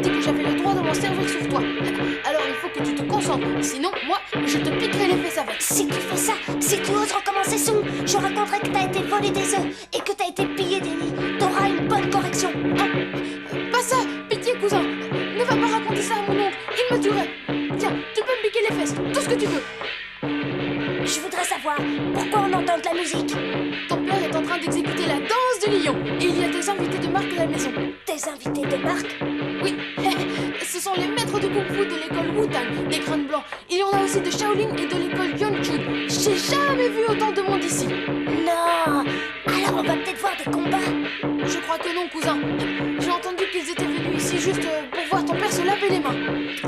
dit que j'avais le droit de m'en servir sur toi. Alors il faut que tu te concentres, sinon moi, je te piquerai les fesses avec. Si tu fais ça, si tu oses recommencer Song, je raconterai que t'as été volé des œufs et que t'as été pillé des nids. T'auras une bonne correction. Pas ça, pitié cousin. Ne va pas raconter ça à mon oncle, il me tuerait. Tiens, tu peux me piquer les fesses, tout ce que tu veux. Je voudrais savoir pourquoi on entend de la musique. Ton père est en train d'exécuter la danse du lion et il y a des invités de marque à la maison. Des invités de marque? Oui, ce sont les maîtres de Kung Fu de l'école Wu-Tang, des crânes blancs. Il y en a aussi de Shaolin et de l'école Yonchun. J'ai jamais vu autant de monde ici. Non. Alors on va peut-être voir des combats. Je crois que non, cousin. J'ai entendu qu'ils étaient venus ici juste pour voir ton père se laver les mains.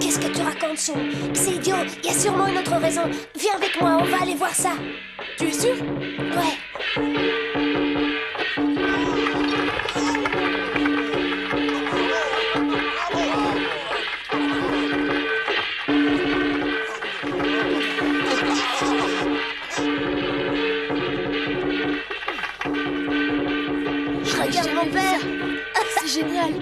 Qu'est-ce que tu racontes, Song? C'est idiot, il y a sûrement une autre raison. Viens avec moi, on va aller voir ça. Tu es sûr? Ouais. Regarde mon père. C'est génial.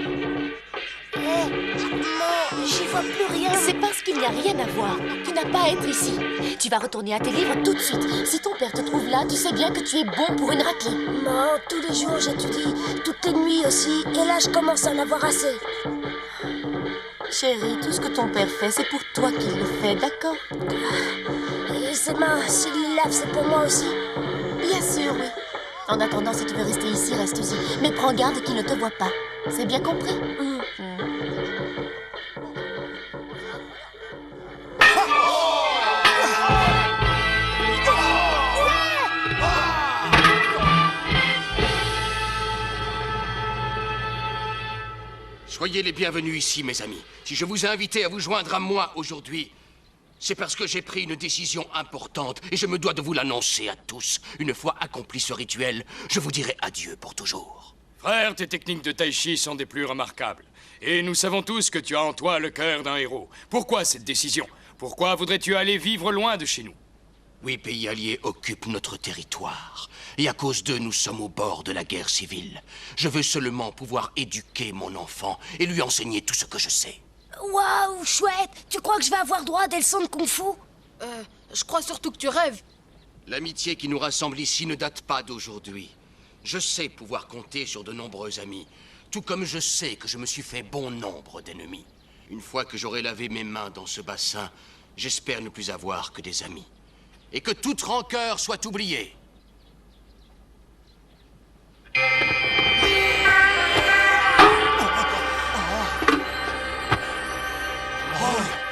Non, j'y vois plus rien. C'est parce qu'il n'y a rien à voir. Tu n'as pas à être ici. Tu vas retourner à tes livres tout de suite. Si ton père te trouve là, tu sais bien que tu es bon pour une raclée. Non, tous les jours j'étudie, toutes les nuits aussi, et là je commence à en avoir assez. Chérie, tout ce que ton père fait, c'est pour toi qu'il le fait, d'accord? Et ses mains, s'il les lave, c'est pour moi aussi. Bien sûr, oui. En attendant, si tu veux rester ici, reste-y. Mais prends garde qu'il ne te voie pas. C'est bien compris? Soyez les bienvenus ici, mes amis. Si je vous ai invité à vous joindre à moi aujourd'hui, c'est parce que j'ai pris une décision importante et je me dois de vous l'annoncer à tous. Une fois accompli ce rituel, je vous dirai adieu pour toujours. Frère, tes techniques de tai chi sont des plus remarquables. Et nous savons tous que tu as en toi le cœur d'un héros. Pourquoi cette décision? Pourquoi voudrais-tu aller vivre loin de chez nous? Oui, pays alliés occupent notre territoire. Et à cause d'eux, nous sommes au bord de la guerre civile. Je veux seulement pouvoir éduquer mon enfant et lui enseigner tout ce que je sais. Waouh, chouette. Tu crois que je vais avoir droit à des leçons de kung-fu? Je crois surtout que tu rêves. L'amitié qui nous rassemble ici ne date pas d'aujourd'hui. Je sais pouvoir compter sur de nombreux amis, tout comme je sais que je me suis fait bon nombre d'ennemis. Une fois que j'aurai lavé mes mains dans ce bassin, j'espère ne plus avoir que des amis. Et que toute rancœur soit oubliée.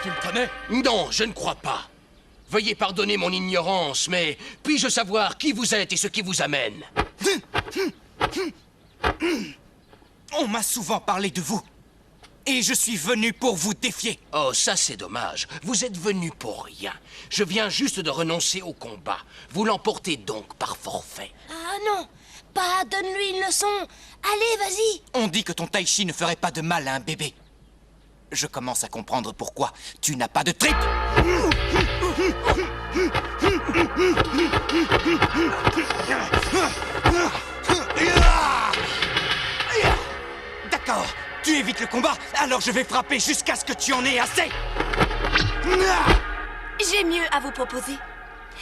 Tu me connais? Non, je ne crois pas. Veuillez pardonner mon ignorance, mais puis-je savoir qui vous êtes et ce qui vous amène? On m'a souvent parlé de vous. Et je suis venu pour vous défier. Oh, ça c'est dommage. Vous êtes venu pour rien. Je viens juste de renoncer au combat. Vous l'emportez donc par forfait. Ah non, pas donne-lui une leçon. Allez, vas-y. On dit que ton tai chi ne ferait pas de mal à un bébé. Je commence à comprendre pourquoi tu n'as pas de tripes. D'accord, tu évites le combat, alors je vais frapper jusqu'à ce que tu en aies assez. J'ai mieux à vous proposer.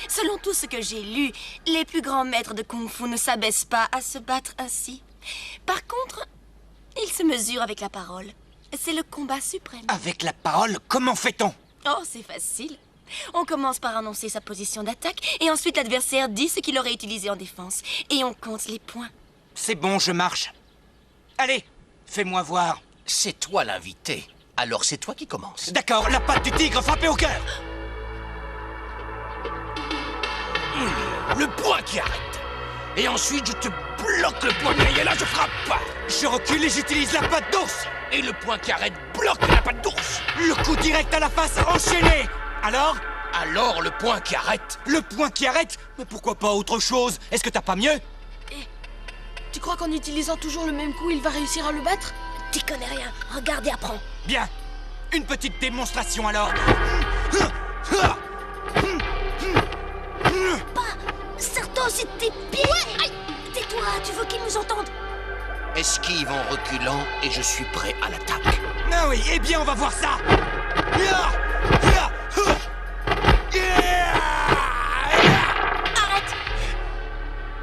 Selon tout ce que j'ai lu, les plus grands maîtres de Kung Fu ne s'abaissent pas à se battre ainsi. Par contre, ils se mesurent avec la parole. C'est le combat suprême. Avec la parole, comment fait-on? Oh, c'est facile. On commence par annoncer sa position d'attaque et ensuite l'adversaire dit ce qu'il aurait utilisé en défense. Et on compte les points. C'est bon, je marche. Allez, fais-moi voir. C'est toi l'invité. Alors c'est toi qui commence. D'accord, la patte du tigre frappée au cœur. Le poing qui arrête. Et ensuite je te bloque le poignet et là je frappe pas. Je recule et j'utilise la patte d'ours. Et le poing qui arrête bloque la patte d'ours. Le coup direct à la face enchaîné. Alors le poing qui arrête. Le poing qui arrête? Mais pourquoi pas autre chose? Est-ce que t'as pas mieux? Tu crois qu'en utilisant toujours le même coup, il va réussir à le battre? T'y connais rien. Regarde et apprends. Bien. Une petite démonstration alors. Serre-toi aussi de tes pieds. Ouais, aïe. Tais-toi, tu veux qu'ils nous entendent? Esquive en reculant et je suis prêt à l'attaque. Ah oui, eh bien on va voir ça. Arrête!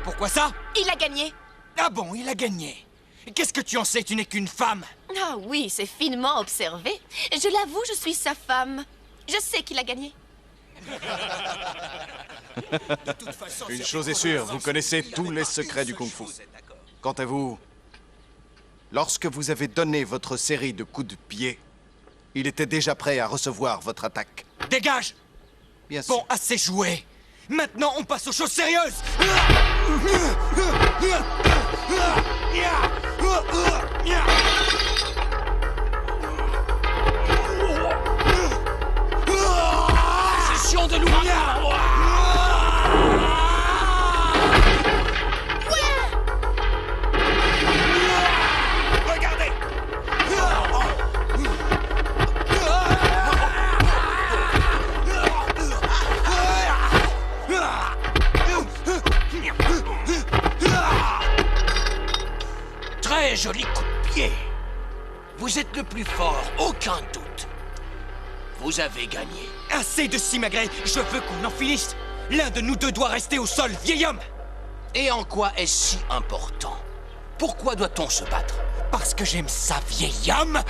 Pourquoi ça? Il a gagné. Ah bon, il a gagné. Qu'est-ce que tu en sais? Tu n'es qu'une femme. Ah oui, c'est finement observé. Je l'avoue, je suis sa femme. Je sais qu'il a gagné. Une chose est sûre, vous connaissez tous les secrets du Kung Fu. Quant à vous, lorsque vous avez donné votre série de coups de pied, il était déjà prêt à recevoir votre attaque. Dégage! Bien sûr. Bon, assez joué. Maintenant, on passe aux choses sérieuses. Session de l'ouragan. Regardez. Très joli coup de pied. Vous êtes le plus fort, aucun doute. Vous avez gagné. Assez de simagrées. Je veux qu'on en finisse. L'un de nous deux doit rester au sol, vieil homme. Et en quoi est-ce si important? Pourquoi doit-on se battre? Parce que j'aime ça, vieil homme.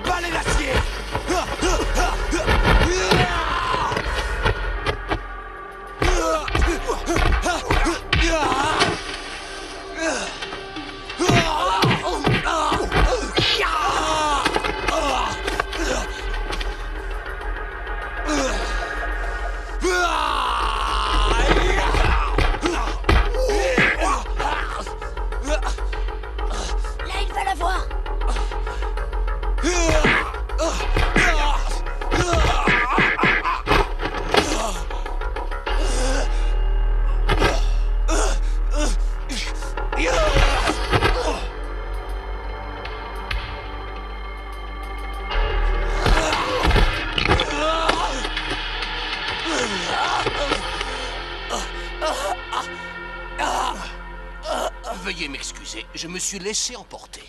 Balai d'acier. Là, il va l'avoir. Veuillez m'excuser, je me suis laissé emporter.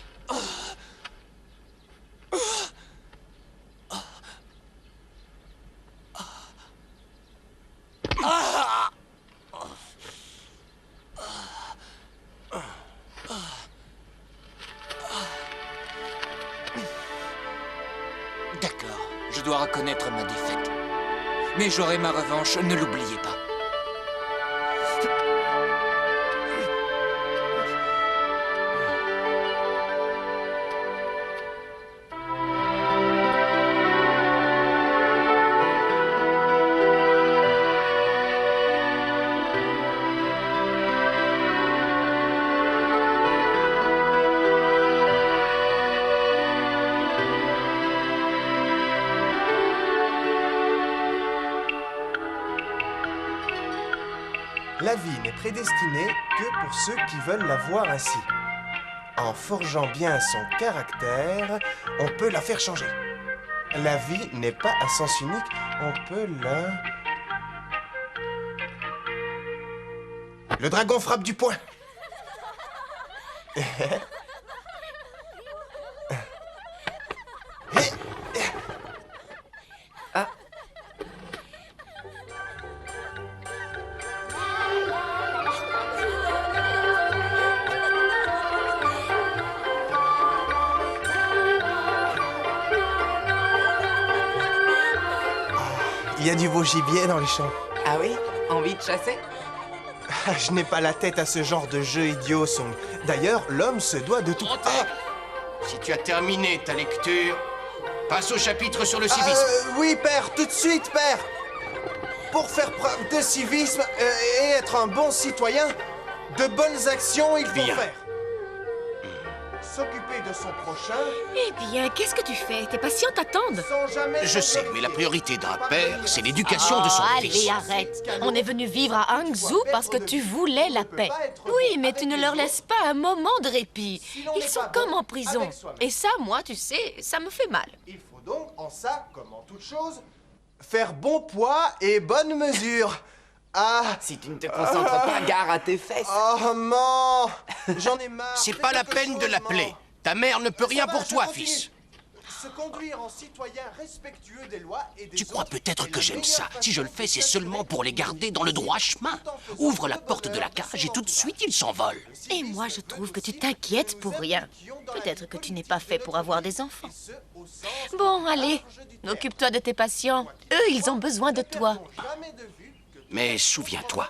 D'accord, je dois reconnaître ma défaite. Mais j'aurai ma revanche, ne l'oubliez pas. La vie n'est prédestinée que pour ceux qui veulent la voir ainsi. En forgeant bien son caractère, on peut la faire changer. La vie n'est pas à sens unique, on peut la... Le dragon frappe du poing. Il y a du beau gibier dans les champs. Ah oui? Envie de chasser? Ah, je n'ai pas la tête à ce genre de jeu idiot, Song. D'ailleurs, l'homme se doit de tout... Si tu as terminé ta lecture, Passe au chapitre sur le civisme. Oui, père, tout de suite, père. Pour faire preuve de civisme et être un bon citoyen, de bonnes actions il faut Bien. faire. S'occuper de son prochain Eh bien, qu'est-ce que tu fais? Tes patients t'attendent. sans jamais... Je sais, mais la priorité d'un père, c'est l'éducation de son allez, fils. arrête. On est venu vivre à Hangzhou parce que tu voulais la paix. Oui, mais tu ne leur laisses pas un moment de répit. Ils sont comme en prison. Et ça, moi, tu sais, ça me fait mal. Il faut donc, en ça, comme en toute chose, faire bon poids et bonne mesure. Ah, Si tu ne te concentres pas, gare à tes fesses. oh, man, j'en ai marre. C'est Fais pas la quelque peine de chose, l'appeler. maman. Ta mère ne peut rien Ça pour va, je toi, continue. fils. Se conduire en citoyen respectueux des lois et des Tu crois autres peut-être est que la j'aime meilleure ça. façon Si je le de fais, c'est s'assurer seulement pour les garder dans le droit chemin. Ouvre la porte de la cage et tout de suite, ils s'envolent. Et moi, je trouve que tu t'inquiètes pour rien. Peut-être que tu n'es pas fait pour avoir des enfants. Bon, allez, occupe-toi de tes patients. Eux, ils ont besoin de toi. Mais souviens-toi,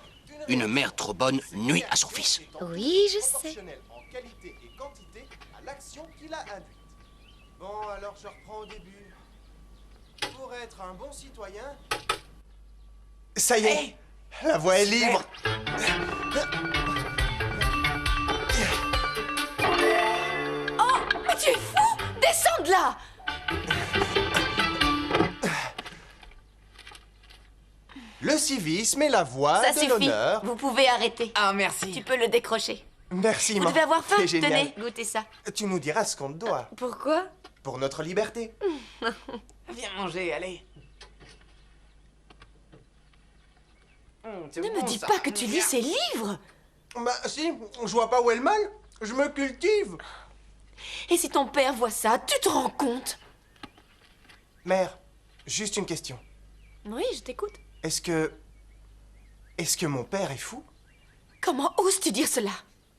une mère trop bonne nuit à son fils. Oui, je sais. Proportionnel en qualité et quantité à l'action qu'il a induite. Bon, alors je reprends au début. Pour être un bon citoyen... Ça y est, la voie est libre. Mais tu es fou! Descends de là! Le civisme est la voie Ça de suffit. l'honneur. Vous pouvez arrêter. Ah, merci. Tu peux le décrocher. Merci, Vous maman. devez avoir faim. C'est génial. Tenez, goûtez ça. Tu nous diras ce qu'on te doit. Pourquoi? Pour notre liberté. Viens manger, allez. Ne me dis pas que tu lis ces livres! Bah si, je vois pas où est le mal. Je me cultive. Et si ton père voit ça, tu te rends compte? Mère, juste une question. Oui, je t'écoute. Est-ce que mon père est fou? Comment oses-tu dire cela?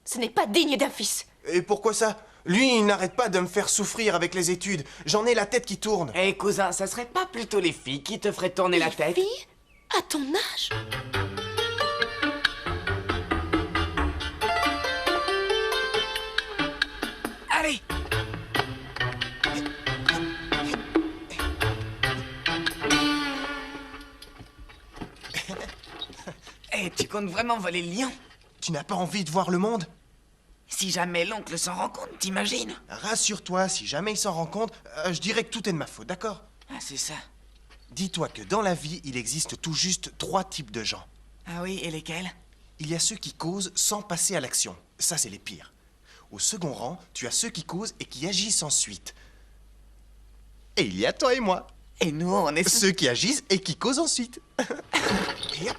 Ce n'est pas digne d'un fils. Et pourquoi ça? Lui, il n'arrête pas de me faire souffrir avec les études. J'en ai la tête qui tourne. Eh, cousin, ça serait pas plutôt les filles qui te feraient tourner la tête? Fille? À ton âge? Allez! Eh, tu comptes vraiment voler le lion? Tu n'as pas envie de voir le monde? Si jamais l'oncle s'en rend compte, t'imagines? Rassure-toi, si jamais il s'en rend compte, je dirais que tout est de ma faute, d'accord? Ah, c'est ça. Dis-toi que dans la vie, il existe tout juste 3 types de gens. Ah oui, et lesquels? Il y a ceux qui causent sans passer à l'action. Ça, c'est les pires. Au second rang, tu as ceux qui causent et qui agissent ensuite. Et il y a toi et moi. Et nous, on est Ceux qui agissent et qui causent ensuite. Et hop.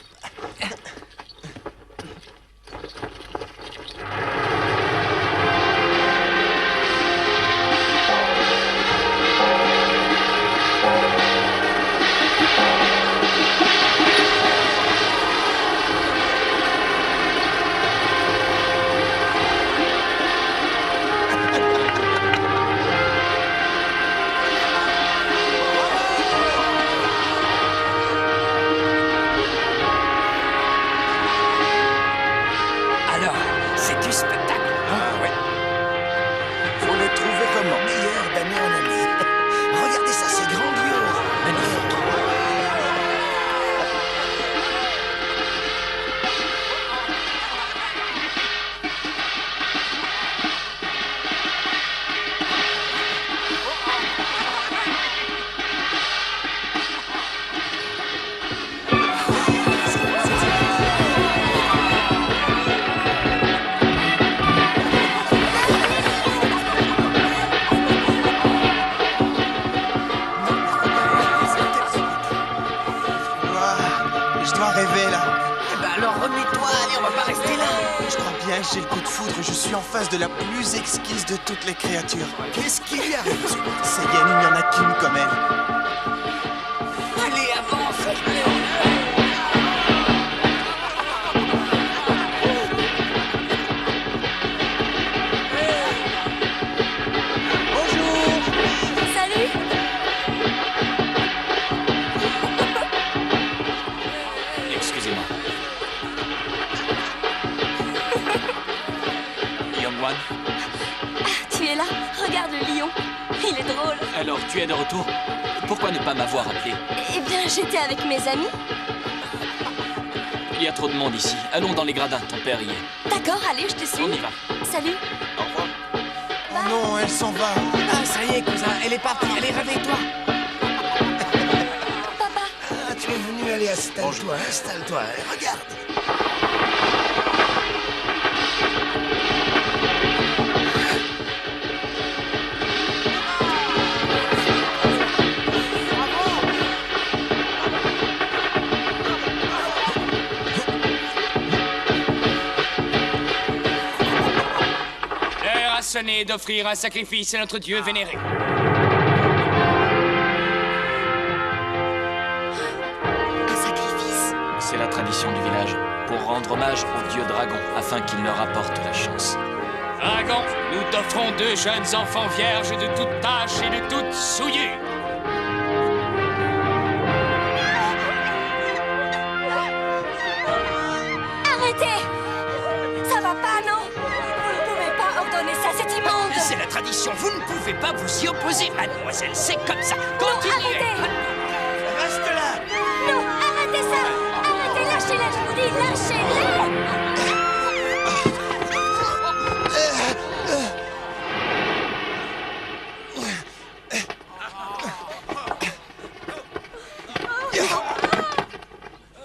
Alors, c'est du spectacle. Ah ouais. Vous le trouvez comment? Meilleur d'année en année. Regardez ça, c'est grandiose. Magnifique. Ouah, je dois rêver là. Eh ben alors remets-toi, allez, on va pas rester là. Je crois bien que j'ai le coup de foudre. Je suis en face de la plus exquise de toutes les créatures. Qu'est-ce qui lui arrive? C'est Yen, il n'y en a qu'une comme elle. Allez, avance. Salut! Excusez-moi. Young One, Tu es là? Regarde le lion. Il est drôle. Alors, tu es de retour? Pourquoi ne pas m'avoir appelé? Eh bien, j'étais avec mes amis. Il y a trop de monde ici. Allons dans les gradins, ton père y est. D'accord, allez, je te suis. On y va. Salut. Au revoir. Oh non, elle s'en va. Ah, ça y est, cousin, elle est partie. Allez, réveille-toi. Papa. Ah, tu es venu, allez, installe-toi, installe-toi. Regarde. L'heure a sonné d'offrir un sacrifice à notre dieu vénéré. Un sacrifice. C'est la tradition du village. Pour rendre hommage au dieu dragon, afin qu'il leur apporte la chance. Dragon, nous t'offrons 2 jeunes enfants vierges de toute tâche et de toute souillure. Arrêtez. Ça va pas, non? Vous ne pouvez pas ordonner ça, c'est immonde. C'est la tradition, vous ne pouvez pas vous y opposer, mademoiselle, c'est comme ça. Non, Continuez. arrêtez. Reste là. Non, arrêtez ça. Arrêtez, lâchez-les, je vous dis, lâchez-les.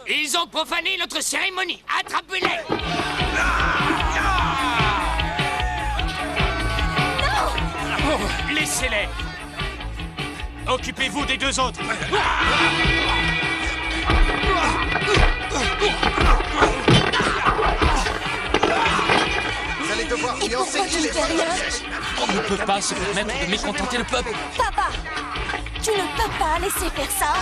Ils ont profané notre cérémonie. Attrapez-les. Oh, laissez-les. Occupez-vous des 2 autres. Vous allez devoir lui enseigner les On ne peut pas se permettre de mécontenter le peuple. Papa, tu ne peux pas laisser faire ça.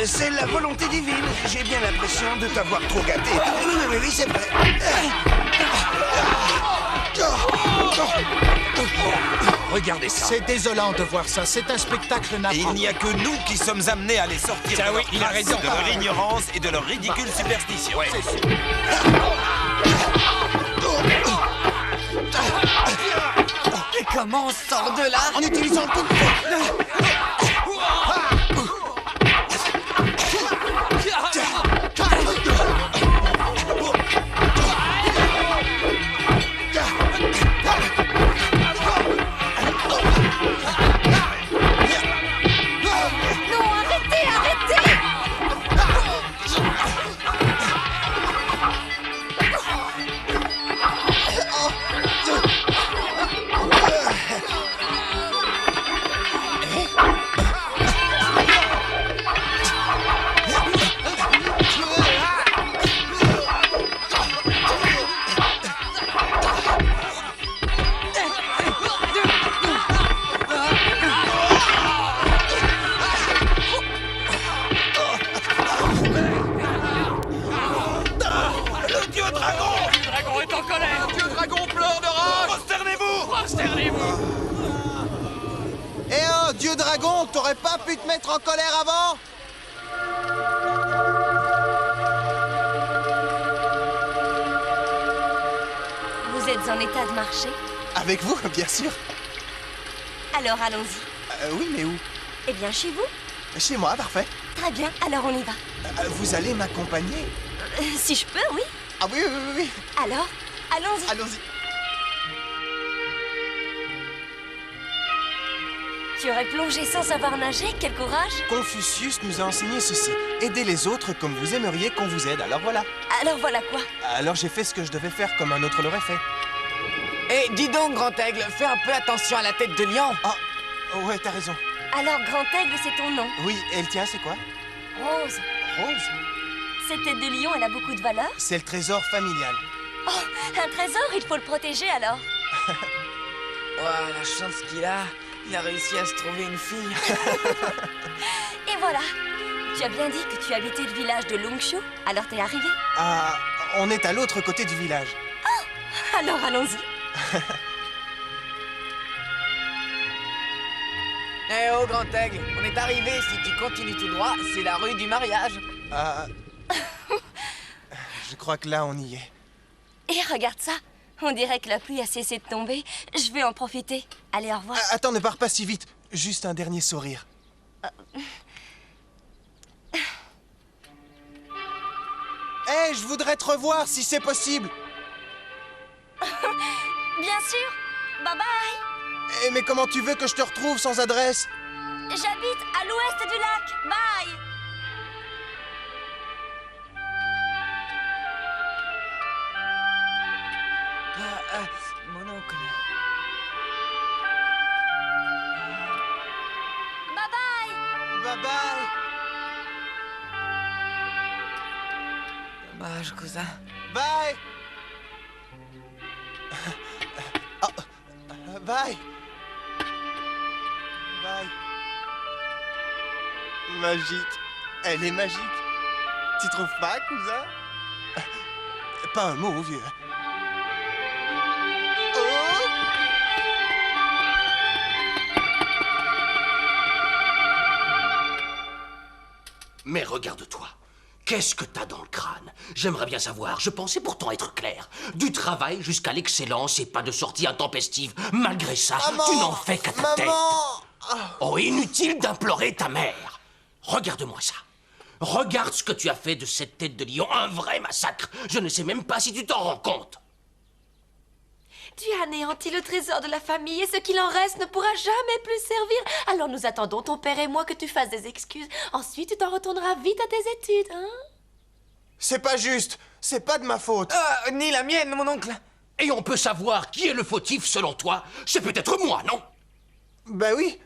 C'est la volonté divine. J'ai bien l'impression de t'avoir trop gâté. Oui, c'est vrai. Regardez ça. C'est désolant de voir ça. C'est un spectacle Et navrant. il n'y a que nous qui sommes amenés à les sortir Ça, de oui, leur il a trace, raison. de leur ignorance et de leur ridicule superstition. Et comment on sort de là? En utilisant le coup de poing. Non, arrêtez, arrêtez. Le dieu dragon! Le dragon est en colère. Dieu dragon pleure de rage. Prosternez-vous! Prosternez-vous. Eh oh, Dieu dragon, t'aurais pas pu te mettre en colère avant? Vous êtes en état de marcher? Avec vous, bien sûr. Alors allons-y. Oui, mais où? Eh bien, chez vous? Chez moi, parfait. Très bien, alors on y va. Vous allez m'accompagner? Si je peux, oui. Ah oui, oui, oui, oui. Alors, allons-y. Allons-y. Tu aurais plongé sans savoir nager? Quel courage! Confucius nous a enseigné ceci. Aidez les autres comme vous aimeriez qu'on vous aide. Alors voilà. Alors voilà quoi? Alors j'ai fait ce que je devais faire comme un autre l'aurait fait. Eh, dis donc, Grand Aigle, fais un peu attention à la tête de lion. Ah, ouais, t'as raison. Alors, Grand Aigle, c'est ton nom? Oui, et le tien, c'est quoi? Rose. Rose. Cette tête de lion, elle a beaucoup de valeur? C'est le trésor familial. Oh, un trésor, il faut le protéger alors. Ouah, la chance qu'il a. Il a réussi à se trouver une fille. Et voilà. Tu as bien dit que tu habitais le village de Longshu, alors t'es arrivé? Ah, on est à l'autre côté du village. Alors allons-y. Eh oh, Grand Aigle, on est arrivé. Si tu continues tout droit, c'est la rue du mariage. Ah, je crois que là, on y est. Et regarde ça. On dirait que la pluie a cessé de tomber. Je vais en profiter. Allez, au revoir. Attends, ne pars pas si vite. Juste un dernier sourire. Hé, je voudrais te revoir si c'est possible. Bien sûr. Bye bye. Eh, mais comment tu veux que je te retrouve sans adresse? J'habite à l'ouest du lac. Bye. Mon oncle. Bye bye. Bye bye. Dommage, cousin. Bye. Oh. Bye. Bye. Magique. Elle est magique. Tu trouves pas, cousin? Pas un mot, vieux. Mais regarde-toi. Qu'est-ce que t'as dans le crâne? J'aimerais bien savoir. Je pensais pourtant être clair. Du travail jusqu'à l'excellence et pas de sortie intempestive. Malgré ça, Maman, tu n'en fais qu'à ta tête. maman. Oh, inutile d'implorer ta mère. Regarde-moi ça. Regarde ce que tu as fait de cette tête de lion. Un vrai massacre. Je ne sais même pas si tu t'en rends compte. Tu as anéanti le trésor de la famille et ce qu'il en reste ne pourra jamais plus servir. Alors nous attendons, ton père et moi, que tu fasses des excuses. Ensuite, tu t'en retourneras vite à tes études, hein? C'est pas juste. C'est pas de ma faute. Ni la mienne, mon oncle. Et on peut savoir qui est le fautif selon toi? C'est peut-être moi, non? Ben oui.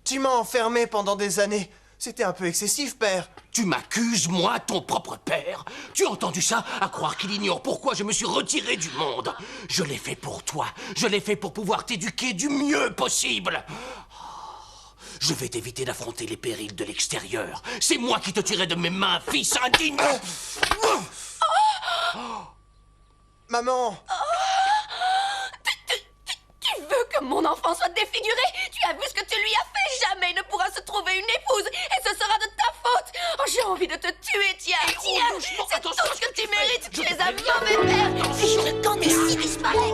Tu m'as enfermé pendant des années. C'était un peu excessif, père. Tu m'accuses, moi, ton propre père? Tu as entendu ça? À croire qu'il ignore pourquoi je me suis retiré du monde. Je l'ai fait pour toi. Je l'ai fait pour pouvoir t'éduquer du mieux possible. Oh, je vais t'éviter d'affronter les périls de l'extérieur. C'est moi qui te tuerai de mes mains, fils indigne. Maman. Tu veux que mon enfant soit défiguré? Tu as vu ce que tu lui as fait? Jamais il ne pourra se trouver une épouse et ce sera de ta faute. Oh, j'ai envie de te tuer, tiens, tiens. C'est tout ce que tu mérites. Tu es un mauvais père. Vite, quand ici disparaît.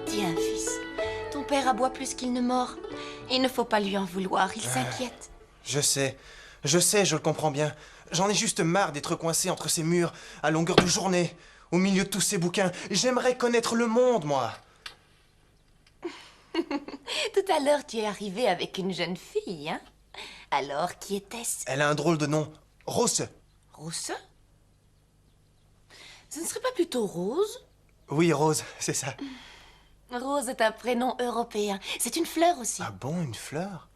Tiens, fils, ton père aboie plus qu'il ne mord. Il ne faut pas lui en vouloir, il s'inquiète. Je sais, je le comprends bien. J'en ai juste marre d'être coincé entre ces murs, à longueur de journée, au milieu de tous ces bouquins. J'aimerais connaître le monde, moi. Tout à l'heure, tu es arrivé avec une jeune fille, hein? Alors, qui était-ce? Elle a un drôle de nom. Rose. Rose? Ce ne serait pas plutôt Rose? Oui, Rose, c'est ça. Rose est un prénom européen. C'est une fleur aussi. Ah bon, une fleur?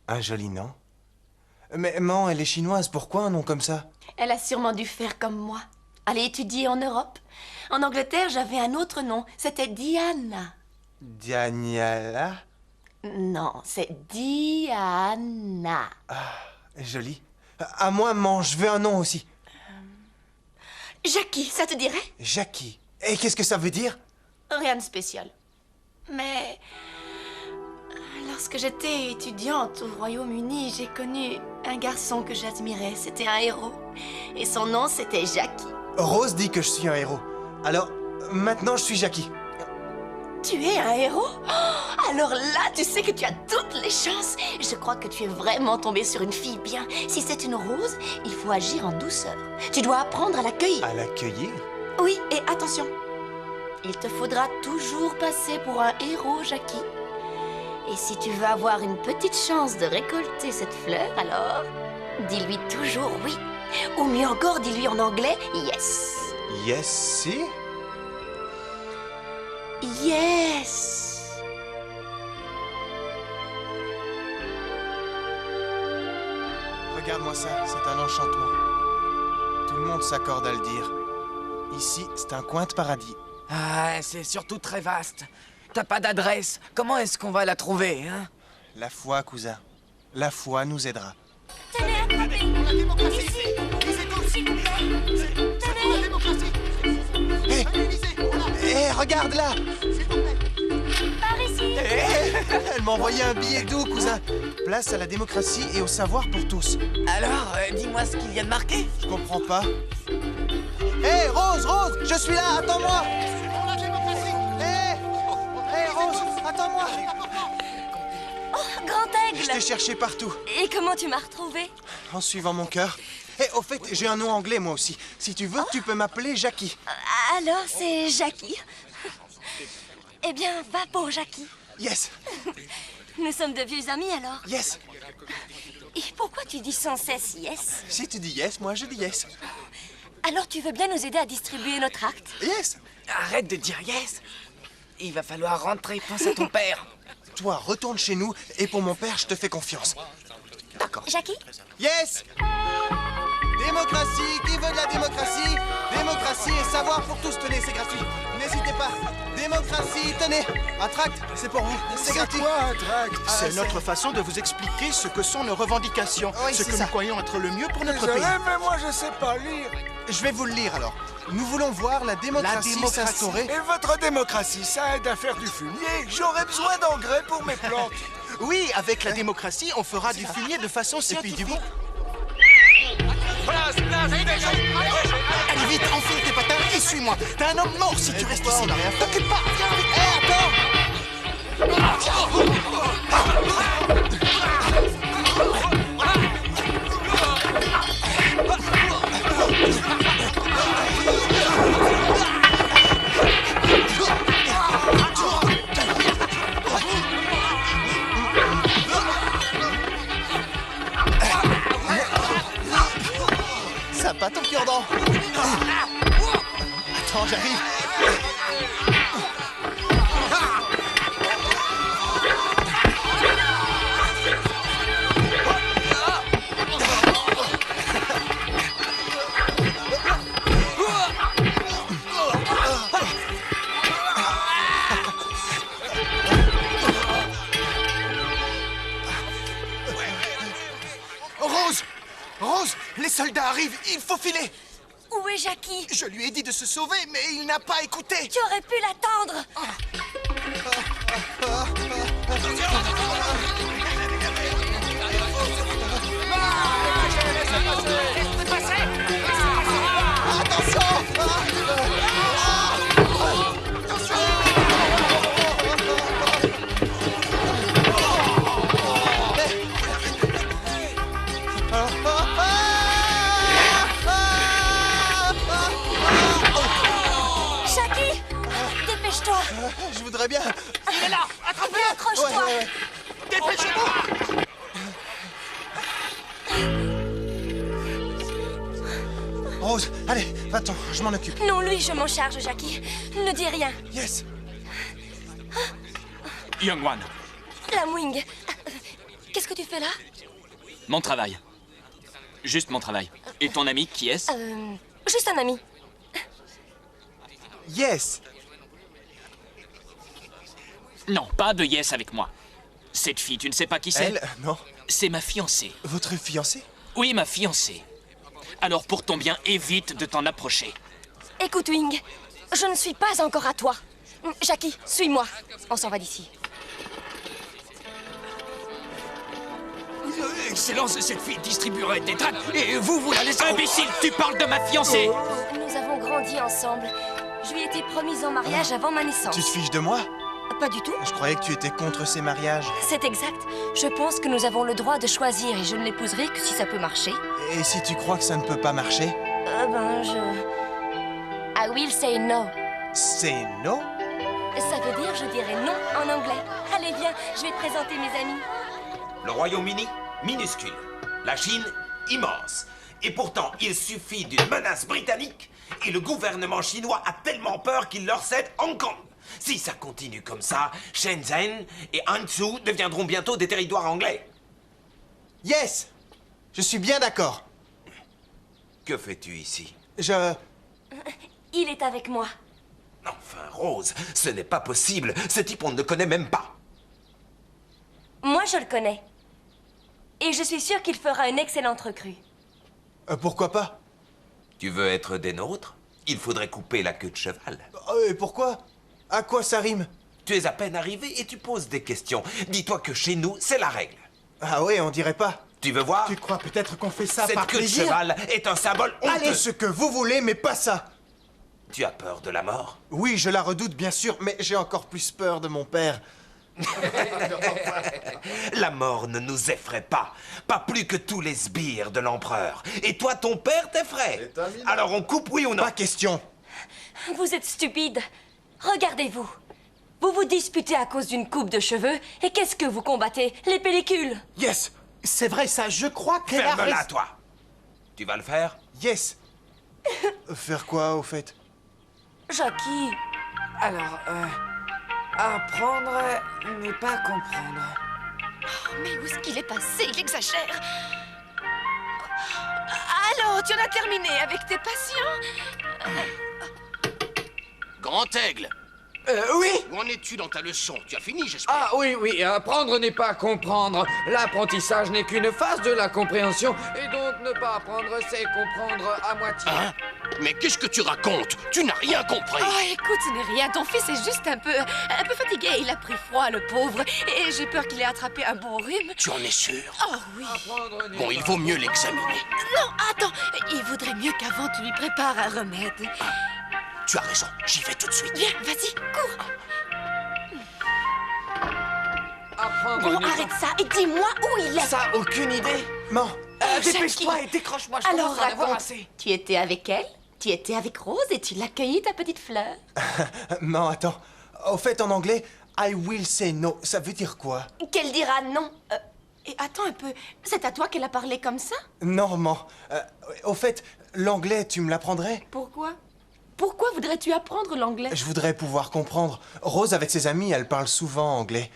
Un joli nom. Mais maman, elle est chinoise. Pourquoi un nom comme ça? Elle a sûrement dû faire comme moi. Aller étudier en Europe. En Angleterre, j'avais un autre nom. C'était Diana. Dianiala? Non, c'est Diana. Ah, joli. À moi, maman, je veux un nom aussi. Jackie, ça te dirait? Jackie. Et qu'est-ce que ça veut dire? Rien de spécial. Mais lorsque j'étais étudiante au Royaume-Uni, j'ai connu un garçon que j'admirais. C'était un héros. Et son nom, c'était Jackie. Rose dit que je suis un héros. Alors, maintenant, je suis Jackie. Tu es un héros? Oh, alors là, tu sais que tu as toutes les chances. Je crois que tu es vraiment tombé sur une fille bien. Si c'est une rose, il faut agir en douceur. Tu dois apprendre à l'accueillir. À l'accueillir? Oui, et attention. Il te faudra toujours passer pour un héros, Jackie. Et si tu veux avoir une petite chance de récolter cette fleur, alors dis-lui toujours oui. Ou mieux encore, dis-lui en anglais yes. Yes, si? Yes. Regarde-moi ça, c'est un enchantement. Tout le monde s'accorde à le dire. Ici, c'est un coin de paradis. Ah, c'est surtout très vaste. T'as pas d'adresse. Comment est-ce qu'on va la trouver, hein? La foi, cousin. La foi nous aidera. Tenez, attrapez. Ici. S'il vous plaît. Tenez. Hé, regarde là! Par ici. Elle m'a envoyé un billet doux, cousin. Place à la démocratie et au savoir pour tous. Alors, dis-moi ce qu'il y a de marqué. Je comprends pas. Hé, Rose, Rose, je suis là, attends-moi! Oh, Grand Aigle! Je t'ai cherché partout, Et comment tu m'as retrouvé? en suivant mon cœur. Et au fait, j'ai un nom anglais moi aussi. Si tu veux, tu peux m'appeler Jackie. Alors, c'est Jackie. Eh bien, va pour Jackie. Yes, Nous sommes de vieux amis alors. yes. Et pourquoi tu dis sans cesse yes? Si tu dis yes, moi je dis yes. Alors, tu veux bien nous aider à distribuer notre acte? Yes. Arrête de dire yes. Il va falloir rentrer, pense à ton père. Toi, retourne chez nous, et pour mon père, je te fais confiance. D'accord. Jackie? Yes. Démocratie, qui veut de la démocratie? Démocratie et savoir pour tous, tenez, c'est gratuit. N'hésitez pas. Démocratie, tenez. Un tract, c'est pour vous, c'est gratuit. Quoi un tract? C'est c'est- notre façon de vous expliquer ce que sont nos revendications, Oui, ce c'est que ça. nous croyons être le mieux pour notre Désolé, pays. mais moi je sais pas lire. Je vais vous le lire alors. Nous voulons voir la démocratie s'instaurer. Et votre démocratie, ça aide à faire du fumier. J'aurais besoin d'engrais pour mes plantes. Oui, avec la démocratie, on fera du fumier de façon scientifique. Allez vite, enfile tes patins et suis-moi. T'es un homme mort si tu restes ici. T'occupe pas. Viens vite. Ça bat ton cure-dent. Attends, j'arrive. Rose, Rose, les soldats arrivent. Il faut filer. Où est Jackie? Je lui ai dit de se sauver, mais il n'a pas écouté. Tu aurais pu l'attendre! Jackie! Dépêche-toi! Je voudrais bien. Il est là. Attrapez. Accroche-toi! Ouais, ouais, ouais. Dépêchez-vous. Rose, allez, va-t'en, je m'en occupe. Non, lui, je m'en charge, Jackie. Ne dis rien. Yes. Young One, La Mwing. Qu'est-ce que tu fais là? mon travail. Juste mon travail. Et ton ami, qui est-ce? Juste un ami. Yes. Non, pas de yes avec moi. Cette fille, tu ne sais pas qui c'est? Elle, non. C'est ma fiancée. Votre fiancée? Oui, ma fiancée. Alors pour ton bien, évite de t'en approcher. Écoute, Wing, je ne suis pas encore à toi. Jackie, suis-moi. On s'en va d'ici. Excellence, cette fille distribuerait des tracts et vous la laissez... Imbécile, tu parles de ma fiancée! Nous avons grandi ensemble. Je lui ai été promise en mariage avant ma naissance. Tu te fiches de moi? Pas du tout. Je croyais que tu étais contre ces mariages. C'est exact. Je pense que nous avons le droit de choisir et je ne l'épouserai que si ça peut marcher. Et si tu crois que ça ne peut pas marcher? I will say no. C'est non? Ça veut dire je dirai non en anglais. Allez, viens, je vais te présenter mes amis. Le Royaume-Uni, minuscule. La Chine, immense. Et pourtant, il suffit d'une menace britannique et le gouvernement chinois a tellement peur qu'il leur cède Hong Kong. Si ça continue comme ça, Shenzhen et Hangzhou deviendront bientôt des territoires anglais. Yes! Je suis bien d'accord. Que fais-tu ici? Il est avec moi. Enfin, Rose, ce n'est pas possible. Ce type, on ne le connaît même pas. Moi, je le connais. Et je suis sûre qu'il fera une excellente recrue. Pourquoi pas? Tu veux être des nôtres? Il faudrait couper la queue de cheval. Et pourquoi? À quoi ça rime? Tu es à peine arrivé et tu poses des questions. Dis-toi que chez nous, c'est la règle. Ah oui, on dirait pas. Tu veux voir? Tu crois peut-être qu'on fait ça Cette par queue de plaisir? cheval est un symbole honteux. Allez, ce que vous voulez, mais pas ça. Tu as peur de la mort? Oui, je la redoute, bien sûr, mais j'ai encore plus peur de mon père. La mort ne nous effraie pas. Pas plus que tous les sbires de l'empereur. Et toi, ton père t'effraie. Alors on coupe, oui ou non? Pas question. Vous êtes stupide. Regardez-vous. Vous vous disputez à cause d'une coupe de cheveux, et qu'est-ce que vous combattez? Les pellicules. Yes, c'est vrai ça, je crois qu'elle a Ferme-la, raison. toi. Tu vas le faire? Yes. Faire quoi, au fait? Jackie. Alors, apprendre n'est pas comprendre. Oh, mais où est-ce qu'il est passé? Il exagère. Alors, tu en as terminé avec tes patients? Grand Aigle, Oui. où en es-tu dans ta leçon? Tu as fini, j'espère. Ah oui, apprendre n'est pas comprendre. L'apprentissage n'est qu'une phase de la compréhension, et donc ne pas apprendre, c'est comprendre à moitié. Hein? Mais qu'est-ce que tu racontes? Tu n'as rien compris. Oh, écoute, ce n'est rien. Ton fils est juste un peu fatigué. Il a pris froid, le pauvre. Et j'ai peur qu'il ait attrapé un bon rhume. Tu en es sûr? Oh oui. Bon, il vaut mieux l'examiner. Non, attends. Il vaudrait mieux qu'avant tu lui prépares un remède. Tu as raison, j'y vais tout de suite. Viens, vas-y, cours. Apprendre Bon, n'est pas- arrête ça et dis-moi où il est. Ça, aucune idée. Non. Dépêche-toi Jackie. et décroche-moi, je Alors commence à en avoir raconte. assez. Tu étais avec elle? Tu étais avec Rose et tu l'as cueillie, ta petite fleur? Non, attends. Au fait, en anglais, I will say no, ça veut dire quoi? Qu'elle dira non. Et attends un peu, c'est à toi qu'elle a parlé comme ça? Normand. Au fait, l'anglais, tu me l'apprendrais? Pourquoi? Pourquoi voudrais-tu apprendre l'anglais? Je voudrais pouvoir comprendre. Rose, avec ses amis, elle parle souvent anglais.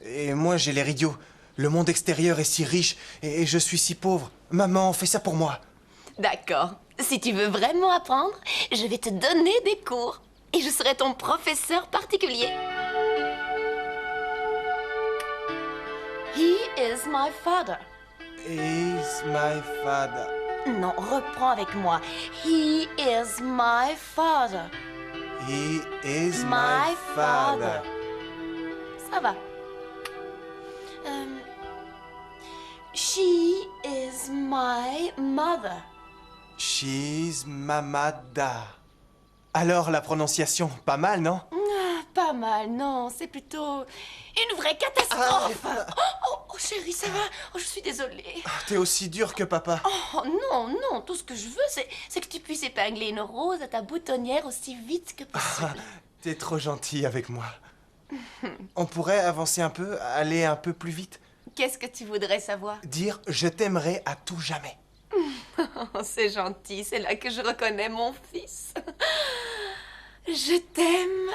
Et moi, j'ai l'air idiot. Le monde extérieur est si riche et je suis si pauvre. Maman, fais ça pour moi. D'accord. Si tu veux vraiment apprendre, je vais te donner des cours. Et je serai ton professeur particulier. He is my father. Is my father. Non, reprends avec moi. He is my father. He is my father. Ça va. She is my mother. She's mamada. Alors, la prononciation, pas mal, non? Ah, pas mal, non. C'est plutôt une vraie catastrophe. Oh, chérie, ça va? Oh, je suis désolée. T'es aussi dur que papa. Oh, non. Tout ce que je veux, c'est que tu puisses épingler une rose à ta boutonnière aussi vite que possible. T'es trop gentil avec moi. On pourrait avancer un peu, aller un peu plus vite. Qu'est-ce que tu voudrais savoir? Dire « je t'aimerai à tout jamais ». C'est gentil, c'est là que je reconnais mon fils. Je t'aime.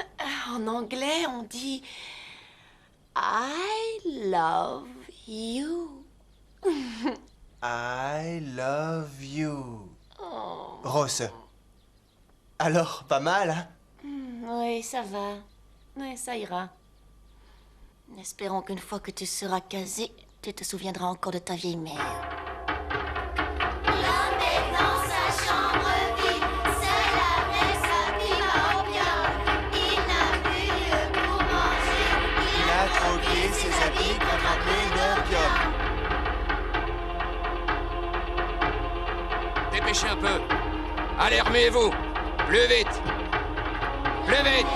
En anglais, on dit I love you. I love you. Oh. Rose. Alors, pas mal, hein? Oui, ça va. Oui, ça ira. Espérons qu'une fois que tu seras casé, tu te souviendras encore de ta vieille mère. L'homme est dans sa chambre vide, seul avec sa pipe à opium. Il n'a plus lieu pour manger. Il a troqué ses habits contre un peu d'opium. Dépêchez un peu. Allez, remuez-vous. Plus vite. Plus vite.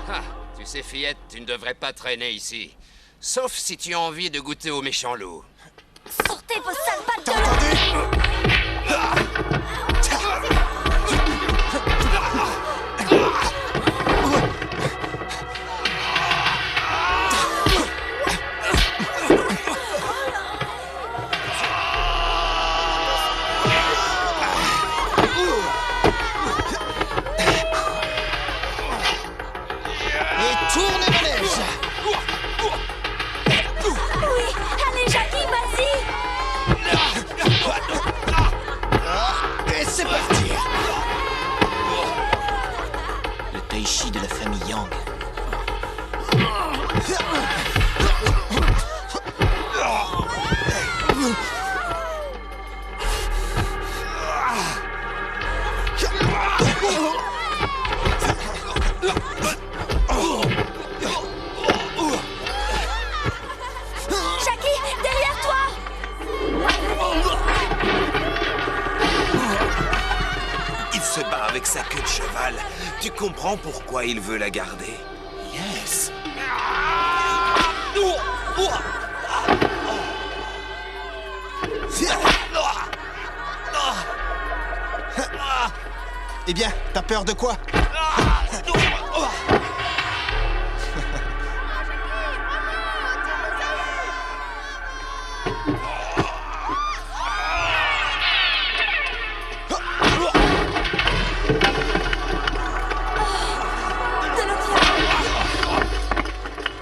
Ah, tu sais, fillette, tu ne devrais pas traîner ici. Sauf si tu as envie de goûter au méchant loup. Sortez vos sales pattes de là! Et tournez manège. Oui, allez Jackie, vas-y! Et c'est parti. Le tai-chi de la famille Yang. Jackie, derrière toi! bat avec sa queue de cheval, tu comprends pourquoi il veut la garder? Yes. Eh bien, t'as peur de quoi?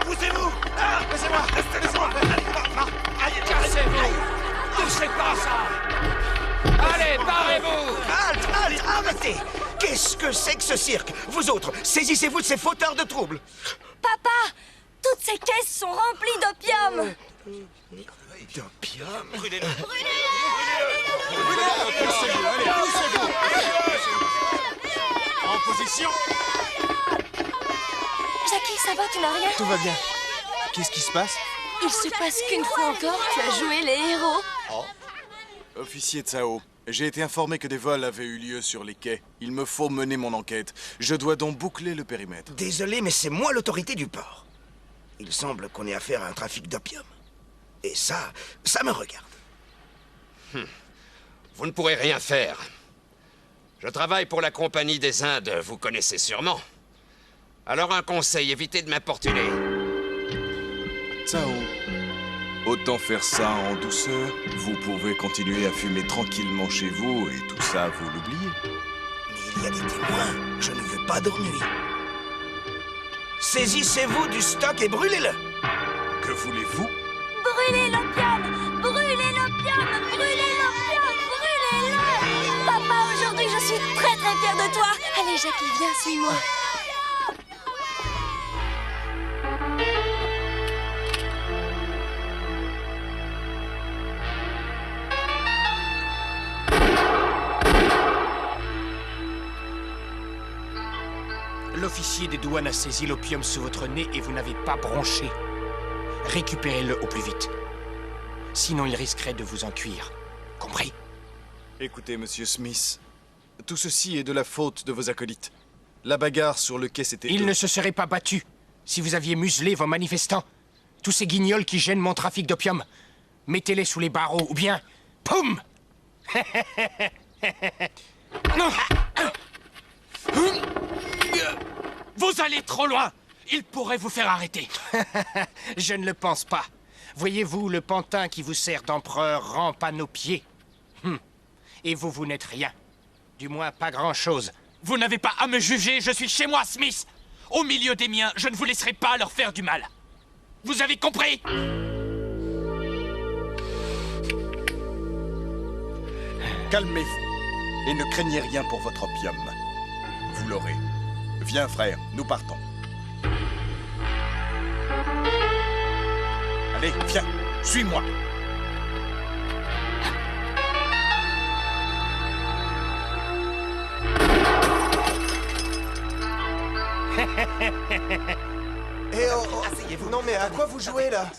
Poussez-vous! Laissez-moi! Laissez-moi! Cassez-vous! Touchez pas ça! Allez, barrez-vous! Halte! Arrêtez! Qu'est-ce que c'est que ce cirque? Vous autres, saisissez-vous de ces fauteurs de troubles! Papa, toutes ces caisses sont remplies d'opium. D'opium? Brûlez-le! Poussez-vous, allez, poussez-vous. En position. Jackie, ça va, tu n'as rien? Tout va bien. Qu'est-ce qui se passe? Il se passe qu'une fois encore, tu as joué les héros. Officier Tsao, j'ai été informé que des vols avaient eu lieu sur les quais. Il me faut mener mon enquête. Je dois donc boucler le périmètre. Désolé, mais c'est moi l'autorité du port. Il semble qu'on ait affaire à un trafic d'opium. Et ça me regarde. Vous ne pourrez rien faire. Je travaille pour la Compagnie des Indes, vous connaissez sûrement. Alors un conseil, évitez de m'importuner. Tsao, autant faire ça en douceur. Vous pouvez continuer à fumer tranquillement chez vous et tout ça, vous l'oubliez. Mais il y a des témoins. Je ne veux pas d'ennui. Saisissez-vous du stock et brûlez-le. Que voulez-vous? Brûlez l'opium! Brûlez l'opium! Brûlez l'opium! Brûlez-le! Papa, aujourd'hui, je suis très très fière de toi. Allez, Jackie, viens, suis-moi. L'officier des douanes a saisi l'opium sous votre nez et vous n'avez pas bronché. Récupérez-le au plus vite. Sinon, il risquerait de vous en cuire. Compris? Écoutez, monsieur Smith, tout ceci est de la faute de vos acolytes. La bagarre sur le quai s'était... Ils ne se seraient pas battus si vous aviez muselé vos manifestants. Tous ces guignols qui gênent mon trafic d'opium. Mettez-les sous les barreaux ou bien... Poum! Vous allez trop loin! Il pourrait vous faire arrêter. Je ne le pense pas. Voyez-vous, le pantin qui vous sert d'empereur rampe à nos pieds. Et vous n'êtes rien. Du moins, pas grand-chose. Vous n'avez pas à me juger, je suis chez moi, Smith. Au milieu des miens, je ne vous laisserai pas leur faire du mal. Vous avez compris? Calmez-vous et ne craignez rien pour votre opium. Vous l'aurez. Viens, frère, nous partons. Allez, viens, suis-moi. Eh oh, asseyez-vous. Non mais à quoi vous jouez là?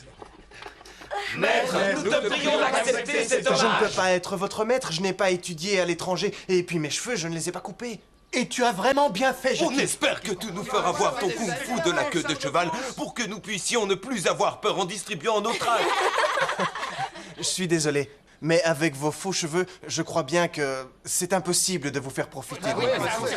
Maître, nous te prions d'accepter cet hommage. Je ne peux pas être votre maître, je n'ai pas étudié à l'étranger. Et puis mes cheveux, je ne les ai pas coupés. Et tu as vraiment bien fait, Jackie. On espère que tu nous feras voir ton kung-fu de la queue de cheval pour que nous puissions ne plus avoir peur en distribuant nos tracts. Je suis désolé, mais avec vos faux cheveux, je crois bien que c'est impossible de vous faire profiter de mon kung-fu.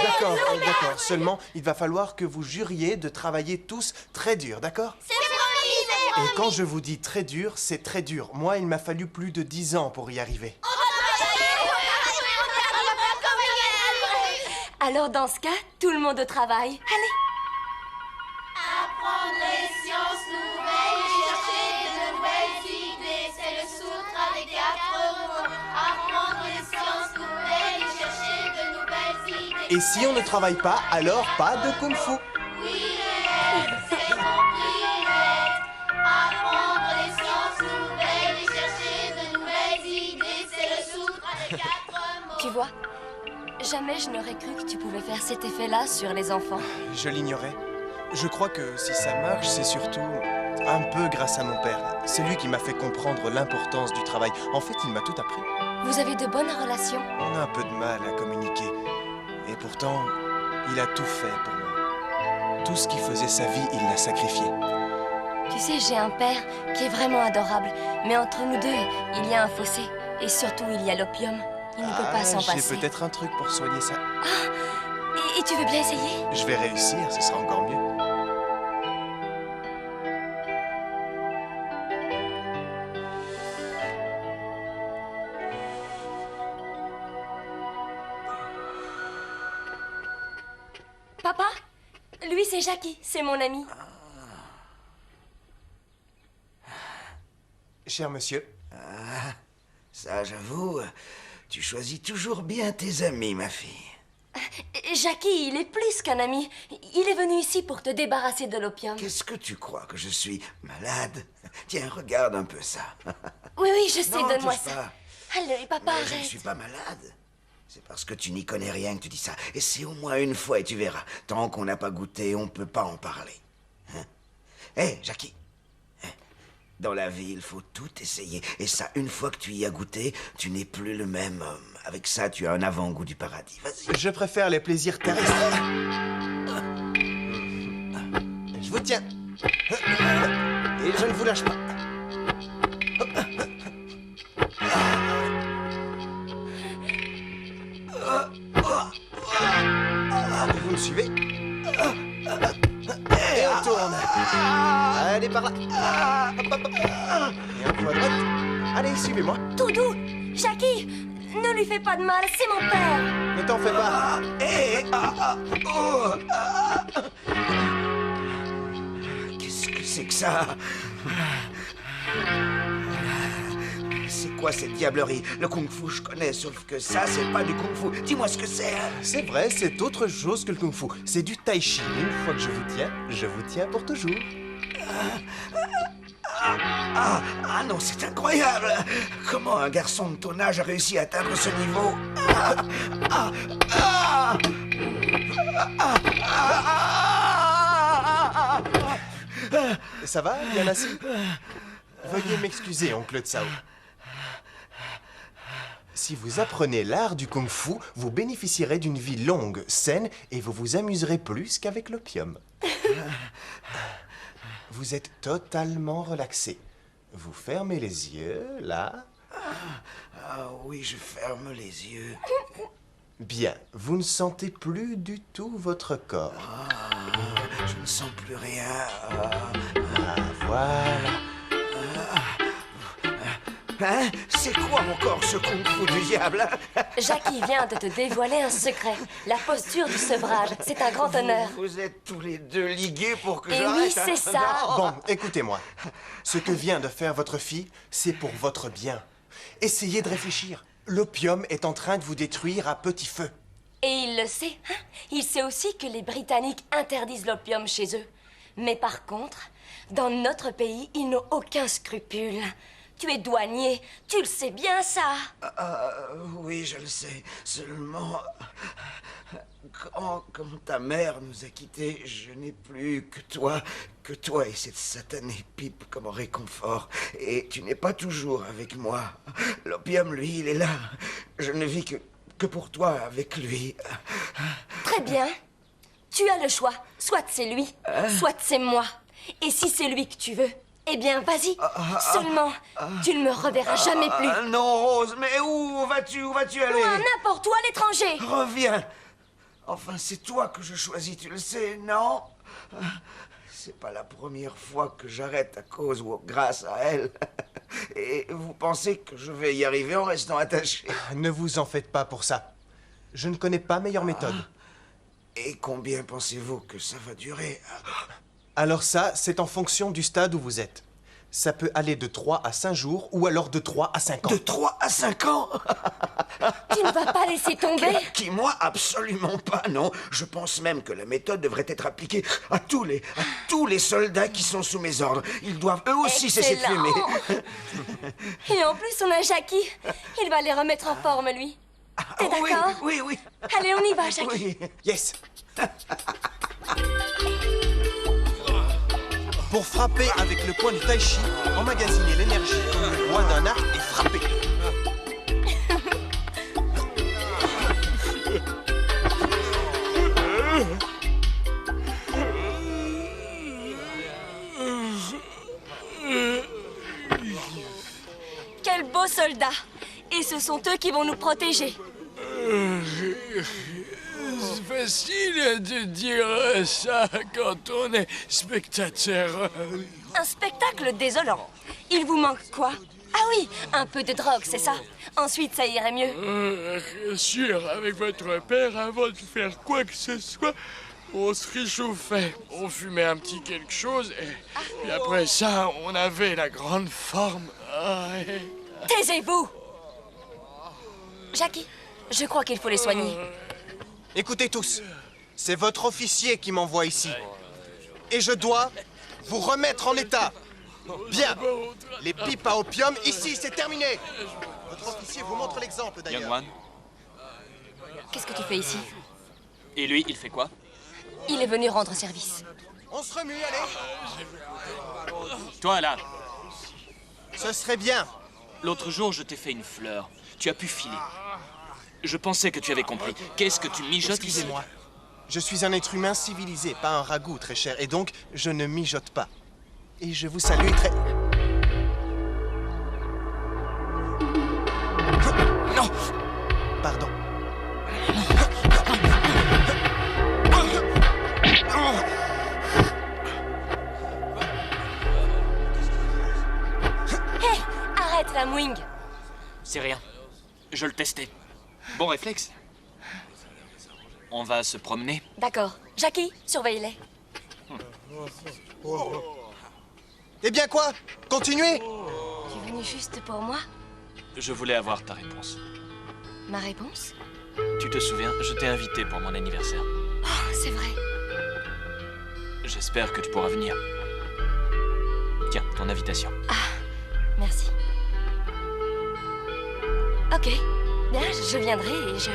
D'accord, d'accord. Seulement, il va falloir que vous juriez de travailler tous très dur, d'accord? C'est promis! Et quand je vous dis très dur, c'est très dur. Moi, il m'a fallu plus de 10 ans pour y arriver. Alors dans ce cas, tout le monde au travail. Allez! Apprendre les sciences nouvelles et chercher de nouvelles idées, c'est le sutra des 4 mots. Apprendre les sciences nouvelles et chercher de nouvelles idées. Et si on ne travaille pas, alors pas de kung-fu. Oui, c'est compris, apprendre les sciences nouvelles et chercher de nouvelles idées, c'est le sutra des 4 mots. Tu vois, jamais je n'aurais cru que tu pouvais faire cet effet-là sur les enfants. Je l'ignorais. Je crois que si ça marche, c'est surtout un peu grâce à mon père. C'est lui qui m'a fait comprendre l'importance du travail. En fait, il m'a tout appris. Vous avez de bonnes relations? On a un peu de mal à communiquer. Et pourtant, il a tout fait pour moi. Tout ce qui faisait sa vie, il l'a sacrifié. Tu sais, j'ai un père qui est vraiment adorable. Mais entre nous deux, il y a un fossé. Et surtout, il y a l'opium. Il ne peut pas s'en passer. J'ai peut-être un truc pour soigner ça. Ah, et tu veux bien essayer? Je vais réussir, ce sera encore mieux. Papa? Lui, c'est Jackie, c'est mon ami. Cher monsieur. Ah, ça, j'avoue, tu choisis toujours bien tes amis, ma fille. Jackie, il est plus qu'un ami. Il est venu ici pour te débarrasser de l'opium. Qu'est-ce que tu crois, que je suis malade? Tiens, regarde un peu ça. Oui, oui, je sais, donne-moi touche ça. pas. Allez, papa, Mais arrête. je ne suis pas malade. C'est parce que tu n'y connais rien que tu dis ça. Et c'est au moins une fois et tu verras. Tant qu'on n'a pas goûté, on ne peut pas en parler. Hein? Hé, Jackie. Dans la vie, il faut tout essayer. Et ça, une fois que tu y as goûté, tu n'es plus le même homme. Avec ça, tu as un avant-goût du paradis. Vas-y. Je préfère les plaisirs terrestres. Je vous tiens. Et je ne vous lâche pas. Vous me suivez? Et on tourne. Allez, par là. Et un peu à droite. Allez, suivez-moi. Tout doux. Jackie, ne lui fais pas de mal, c'est mon père. Ne t'en fais pas. Qu'est-ce que c'est que ça? C'est quoi cette diablerie? Le kung-fu, je connais, sauf que ça, c'est pas du kung-fu. Dis-moi ce que c'est. C'est vrai, c'est autre chose que le kung-fu. C'est du tai chi. Une fois que je vous tiens pour toujours. Ah non, c'est incroyable! Comment un garçon de ton âge a réussi à atteindre ce niveau? Ça va, bien assis? Veuillez m'excuser, oncle Tsao. Si vous apprenez l'art du kung-fu, vous bénéficierez d'une vie longue, saine, et vous vous amuserez plus qu'avec l'opium. Vous êtes totalement relaxé. Vous fermez les yeux, là. Ah oui, je ferme les yeux. Bien, vous ne sentez plus du tout votre corps. Je ne sens plus rien. Voilà. Hein? C'est quoi encore ce kung-fu du diable? Jackie vient de te dévoiler un secret. La posture du sevrage, c'est un grand honneur. Vous êtes tous les deux ligués pour que Et j'arrête. oui, c'est ça. Non. Bon, écoutez-moi. Ce que vient de faire votre fille, c'est pour votre bien. Essayez de réfléchir. L'opium est en train de vous détruire à petit feu. Et il le sait, hein? Il sait aussi que les Britanniques interdisent l'opium chez eux. Mais par contre, dans notre pays, ils n'ont aucun scrupule. Tu es douanier, tu le sais bien, ça. Oui, je le sais. Seulement, quand ta mère nous a quittés, je n'ai plus que toi et cette satanée pipe comme réconfort. Et tu n'es pas toujours avec moi. L'opium, lui, il est là. Je ne vis que pour toi avec lui. Très bien. Tu as le choix. Soit c'est lui, soit c'est moi. Et si c'est lui que tu veux, eh bien, vas-y. Seulement, tu ne me reverras jamais plus. Non, Rose, mais où vas-tu aller? Loin, n'importe où, à l'étranger. Reviens. Enfin, c'est toi que je choisis, tu le sais, non? C'est pas la première fois que j'arrête à cause ou grâce à elle. Et vous pensez que je vais y arriver en restant attaché? Ne vous en faites pas pour ça. Je ne connais pas meilleure méthode. Et combien pensez-vous que ça va durer? Alors ça, c'est en fonction du stade où vous êtes. Ça peut aller de 3 à 5 jours ou alors de 3 à 5 ans. De 3 à 5 ans? Tu ne vas pas laisser tomber? Qui, moi? Absolument pas, non. Je pense même que la méthode devrait être appliquée à tous les soldats qui sont sous mes ordres. Ils doivent eux aussi cesser de Excellent. fumer. Et en plus, on a Jackie. Il va les remettre en forme, lui. T'es d'accord? Oui. Allez, on y va, Jackie. Yes. Pour frapper avec le point du tai chi, emmagasiner l'énergie comme le bois d'un arc et frapper. Quels beaux soldats! Et ce sont eux qui vont nous protéger. C'est facile de dire ça quand on est spectateur. Un spectacle désolant. Il vous manque quoi? Ah oui, un peu de drogue, c'est ça? Ensuite, ça irait mieux. Bien sûr, avec votre père, avant de faire quoi que ce soit, on se réchauffait. On fumait un petit quelque chose et après ça, on avait la grande forme. Taisez-vous! Jackie, je crois qu'il faut les soigner. Écoutez tous, c'est votre officier qui m'envoie ici. Et je dois vous remettre en état. Bien. Les pipes à opium, ici, c'est terminé. Votre officier vous montre l'exemple, d'ailleurs. Young One. Qu'est-ce que tu fais ici? Et lui, il fait quoi? Il est venu rendre service. On se remue, allez. Toi, là. Ce serait bien. L'autre jour, je t'ai fait une fleur. Tu as pu filer. Je pensais que tu avais compris. Qu'est-ce que tu mijotes ici? Excusez-moi. Je suis un être humain civilisé, pas un ragoût, très cher. Et donc, je ne mijote pas. Et je vous salue très... Non! Pardon. Hé! Arrête la mouing! C'est rien. Je le testais. Bon réflexe. On va se promener. D'accord. Jackie, surveille-les. Eh bien quoi? Continuez! Tu es venu juste pour moi? Je voulais avoir ta réponse. Ma réponse? Tu te souviens, je t'ai invité pour mon anniversaire. Oh, c'est vrai. J'espère que tu pourras venir. Tiens, ton invitation. Merci. Ok. Bien, je viendrai et je...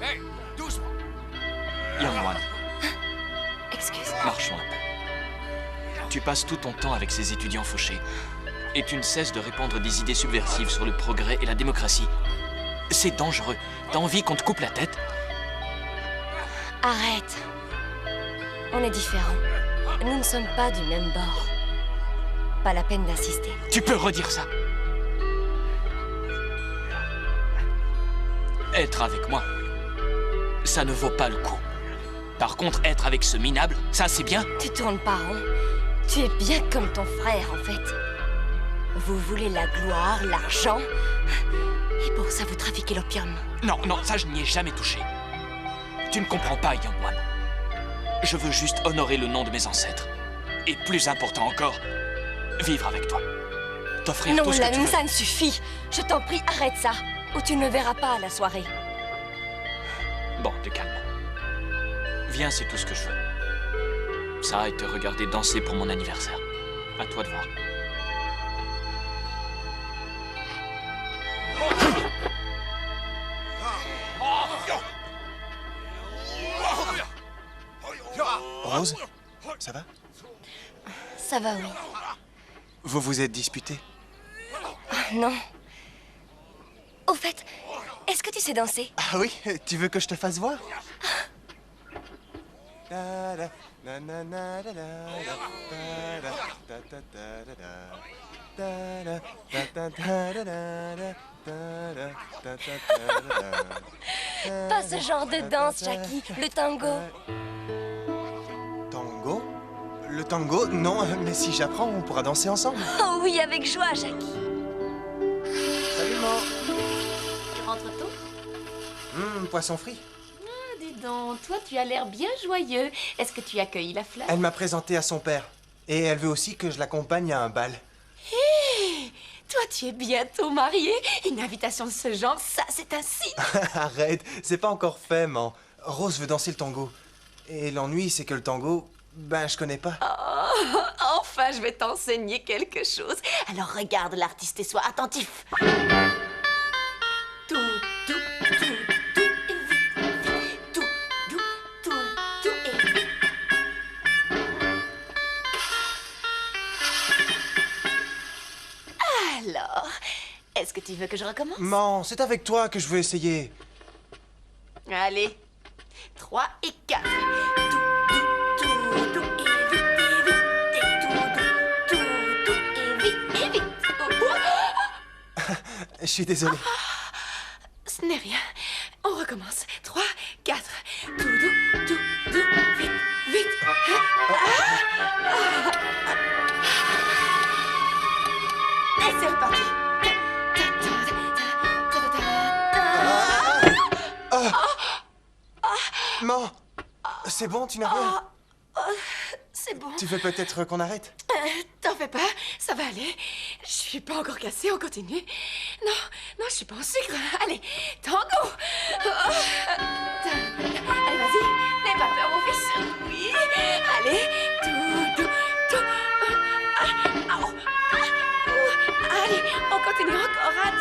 Hey, doucement. Young One, Excuse. marchons un peu. Tu passes tout ton temps avec ces étudiants fauchés. Et tu ne cesses de répandre des idées subversives sur le progrès et la démocratie. C'est dangereux. T'as envie qu'on te coupe la tête? Arrête. On est différents. Nous ne sommes pas du même bord. Pas la peine d'insister. Tu peux redire ça? Être avec moi, ça ne vaut pas le coup. Par contre, être avec ce minable, ça c'est bien. Tu tournes pas rond. Tu es bien comme ton frère, en fait. Vous voulez la gloire, l'argent, et pour ça vous trafiquez l'opium. Non, non, ça je n'y ai jamais touché. Tu ne comprends pas, Young One. Je veux juste honorer le nom de mes ancêtres. Et plus important encore, vivre avec toi. T'offrir Non, tout ce que tu veux. ça ne suffit. Je t'en prie, arrête ça, ou tu ne me verras pas à la soirée. Bon, te calme. Viens, c'est tout ce que je veux. Ça et te regarder danser pour mon anniversaire. À toi de voir. Rose, ça va? Ça va, oui. Vous vous êtes disputés? Non. Au fait, est-ce que tu sais danser? Ah oui? Tu veux que je te fasse voir? Pas ce genre de danse, Jackie. Le tango. Tango? Le tango? Non, mais si j'apprends, on pourra danser ensemble. Oh oui, avec joie, Jackie. Salut, maman. Tu rentres tôt? Poisson frit. Ah, dis donc, toi tu as l'air bien joyeux. Est-ce que tu accueilles la fleur? Elle m'a présenté à son père. Et elle veut aussi que je l'accompagne à un bal. Hé, toi tu es bientôt marié. Une invitation de ce genre, ça c'est un signe. Arrête, c'est pas encore fait, man. Rose veut danser le tango. Et l'ennui, c'est que le tango, ben, je connais pas. Oh, enfin, je vais t'enseigner quelque chose. Alors regarde l'artiste et sois attentif. Tout, tout, tout, tout, et vite, vite, tout, tout, Tu veux que je recommence? Non, c'est avec toi que je veux essayer. Allez. 3 et 4. Je suis désolé. Ce n'est rien. On recommence. 3, 4. Doudou, doudou, vite, vite. Et c'est reparti. Non, c'est bon, tu n'as rien. C'est bon. Tu veux peut-être qu'on arrête? T'en fais pas, ça va aller. Je suis pas encore cassée, on continue. Non, non, je suis pas en sucre. Allez, tango. Allez, vas-y, n'aie pas peur, mon fils. Oui, allez, tout. Allez, on continue encore un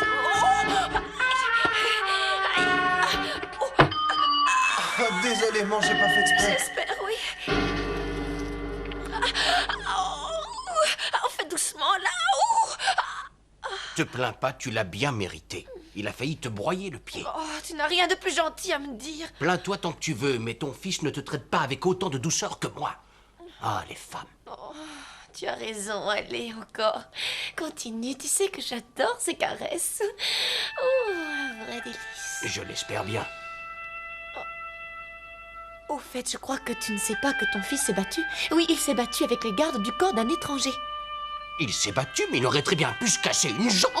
Désolé, man, j'ai pas fait exprès. J'espère, oui. On fait doucement, là. Te plains pas, tu l'as bien mérité. Il a failli te broyer le pied. Oh, tu n'as rien de plus gentil à me dire. Plains-toi tant que tu veux, mais ton fils ne te traite pas avec autant de douceur que moi. Ah, les femmes. Oh, tu as raison, allez, encore. Continue, tu sais que j'adore ces caresses. Oh, un vrai délice. Je l'espère bien. Au fait, je crois que tu ne sais pas que ton fils s'est battu. Oui, il s'est battu avec les gardes du corps d'un étranger. Il s'est battu, mais il aurait très bien pu se casser une jambe.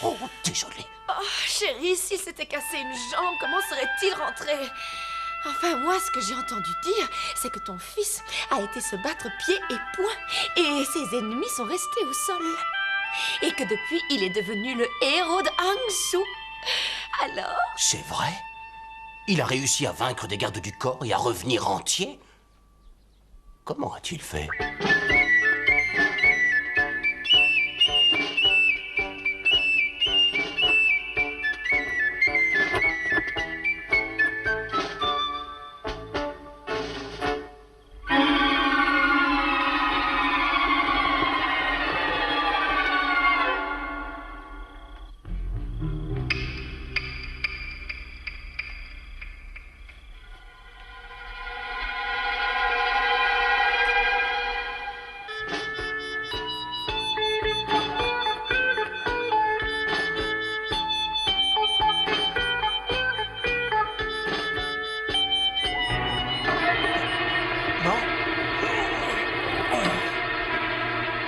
Oh, désolé. Oh, chérie, s'il s'était cassé une jambe, comment serait-il rentré? Enfin, moi, ce que j'ai entendu dire, c'est que ton fils a été se battre pieds et poings, et ses ennemis sont restés au sol. Et que depuis, il est devenu le héros de Hangzhou. Alors? C'est vrai? Il a réussi à vaincre des gardes du corps et à revenir entier? Comment a-t-il fait?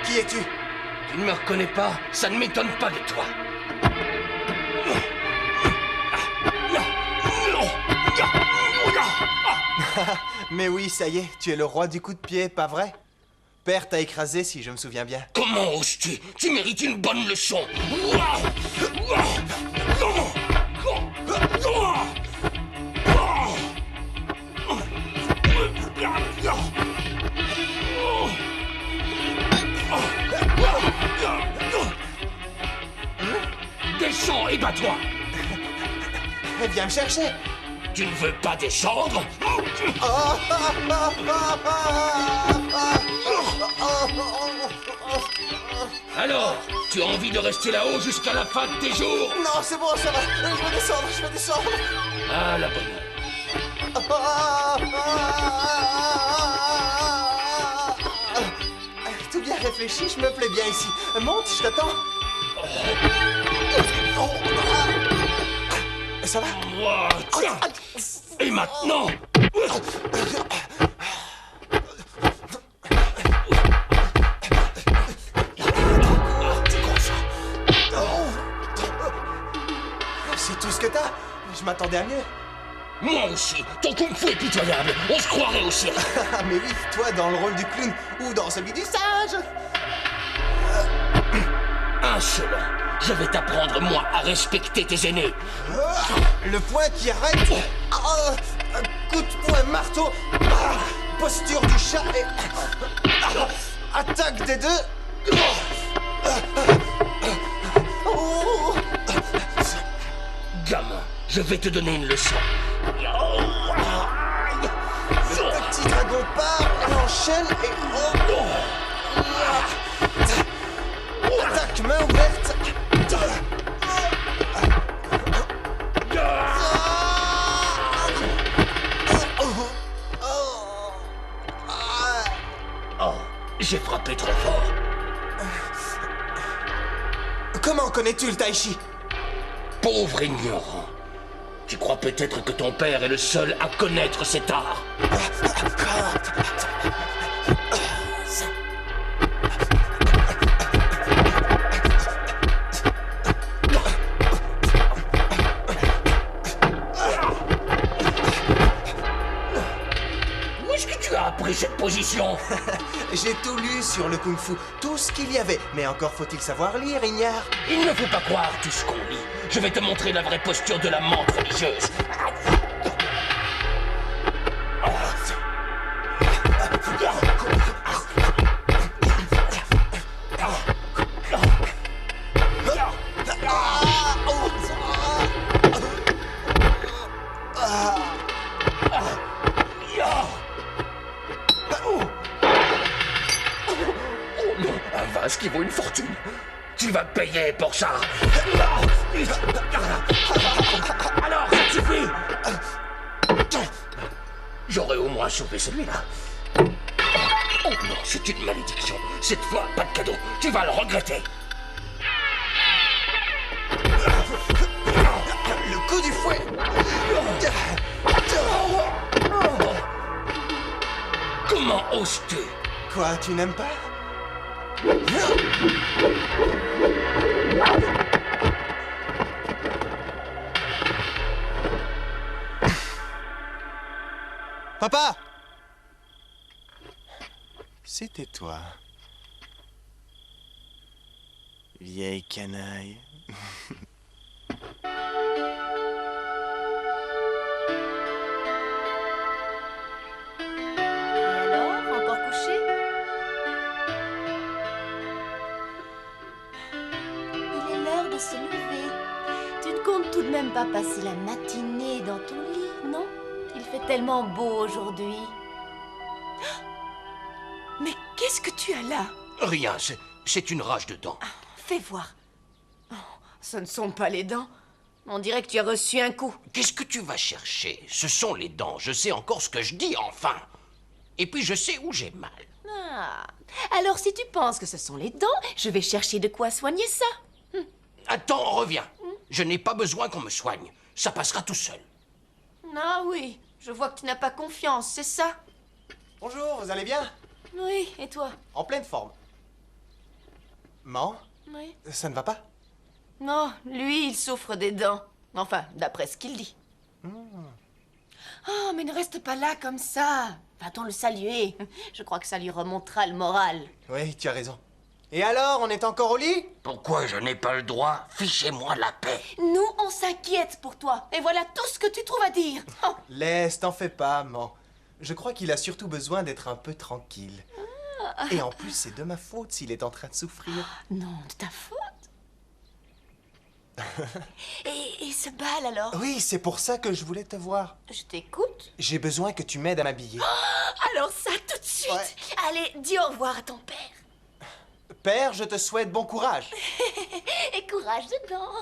Qui es-tu? Tu ne me reconnais pas? Ça ne m'étonne pas de toi. Mais oui, ça y est, tu es le roi du coup de pied, pas vrai? Père t'a écrasé, si je me souviens bien. Comment oses-tu? Tu mérites une bonne leçon. Descends et bats-toi. Viens me chercher. Tu ne veux pas descendre? Alors, tu as envie de rester là-haut jusqu'à la fin de tes jours? Non, c'est bon, ça va. Je vais descendre. Ah, la bonne heure. Tout bien réfléchi, je me plais bien ici. Monte, je t'attends. Ça va? Tiens. Et maintenant? C'est tout ce que t'as? Je m'attendais à mieux. Moi aussi. Ton kung-fu est pitoyable. On se croirait au cirque. Mais oui, toi dans le rôle du clown ou dans celui du sage. Insolent. Je vais t'apprendre, moi, à respecter tes aînés. Le poing qui arrête. Coup de poing marteau. Posture du chat et... attaque des deux. Gamin, je vais te donner une leçon. Le petit dragon part, enchaîne et... attaque main ouverte. J'ai frappé trop fort. Comment connais-tu le tai chi? Pauvre ignorant. Tu crois peut-être que ton père est le seul à connaître cet art. Où est-ce que tu as appris cette position? J'ai tout lu sur le kung-fu, tout ce qu'il y avait. Mais encore faut-il savoir lire, ignare. Il ne faut pas croire tout ce qu'on lit. Je vais te montrer la vraie posture de la menthe religieuse. Qui vaut une fortune. Tu vas payer pour ça. Alors, ça suffit. J'aurais au moins sauvé celui-là. Oh non, c'est une malédiction. Cette fois, pas de cadeau. Tu vas le regretter. Le coup du fouet. Comment oses-tu? Quoi, tu n'aimes pas? Papa! C'était toi. Vieille canaille. Se lever. Tu ne comptes tout de même pas passer la matinée dans ton lit, non? Il fait tellement beau aujourd'hui. Mais qu'est-ce que tu as là? Rien, c'est une rage de dents. Fais voir. Oh, ce ne sont pas les dents. On dirait que tu as reçu un coup. Qu'est-ce que tu vas chercher? Ce sont les dents. Je sais encore ce que je dis, enfin. Et puis je sais où j'ai mal. Ah. Alors si tu penses que ce sont les dents, je vais chercher de quoi soigner ça. Attends, reviens. Je n'ai pas besoin qu'on me soigne. Ça passera tout seul. Ah oui, je vois que tu n'as pas confiance, c'est ça? Bonjour, vous allez bien? Oui, et toi? En pleine forme. Man? Oui. Ça ne va pas? Non, lui, il souffre des dents. Enfin, d'après ce qu'il dit. Oh, mais ne reste pas là comme ça. Va-t-on le saluer? Je crois que ça lui remontera le moral. Oui, tu as raison. Et alors, on est encore au lit? Pourquoi je n'ai pas le droit? Fichez-moi la paix. Nous, on s'inquiète pour toi. Et voilà tout ce que tu trouves à dire. Oh. Laisse, t'en fais pas, man. Je crois qu'il a surtout besoin d'être un peu tranquille. Et en plus, c'est de ma faute s'il est en train de souffrir. Non, de ta faute. Et ce bal alors? Oui, c'est pour ça que je voulais te voir. Je t'écoute. J'ai besoin que tu m'aides à m'habiller. Alors ça, tout de suite. Ouais. Allez, dis au revoir à ton père. Père, je te souhaite bon courage. Et courage dedans.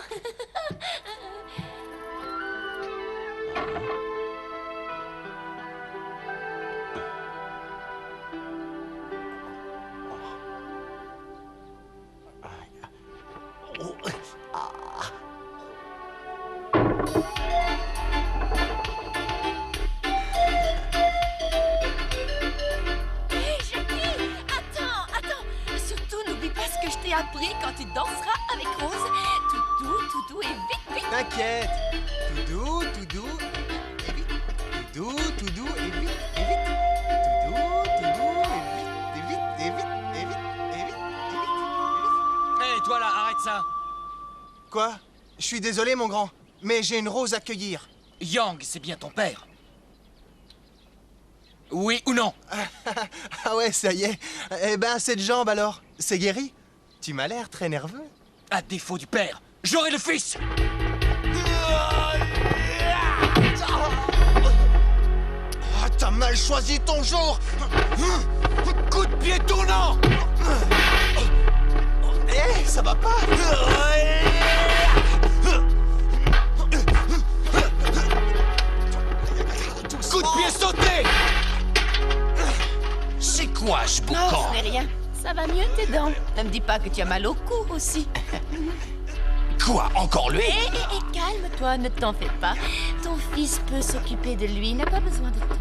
Appris quand tu danseras avec Rose. Tout doux et vite, vite. T'inquiète. Tout doux et vite. Tout doux et vite, et vite. Tout doux et vite, et vite, et vite, et vite, et vite. Hé, toi là, arrête ça. Quoi? Je suis désolé, mon grand, mais j'ai une Rose à cueillir. Yang, c'est bien ton père. Oui ou non? Ah ouais, ça y est. Eh ben, cette jambe alors, c'est guéri? Tu m'as l'air très nerveux. À défaut du père, j'aurai le fils. Ah, t'as mal choisi ton jour. Coup de pied tournant. Eh, ça va pas. Coup de pied sauté. C'est quoi ce boucan? Non, ce n'est rien. Ça va mieux tes dents. Ne me dis pas que tu as mal au cou aussi. Quoi? Encore lui? Calme-toi, ne t'en fais pas. Ton fils peut s'occuper de lui, il n'a pas besoin de toi.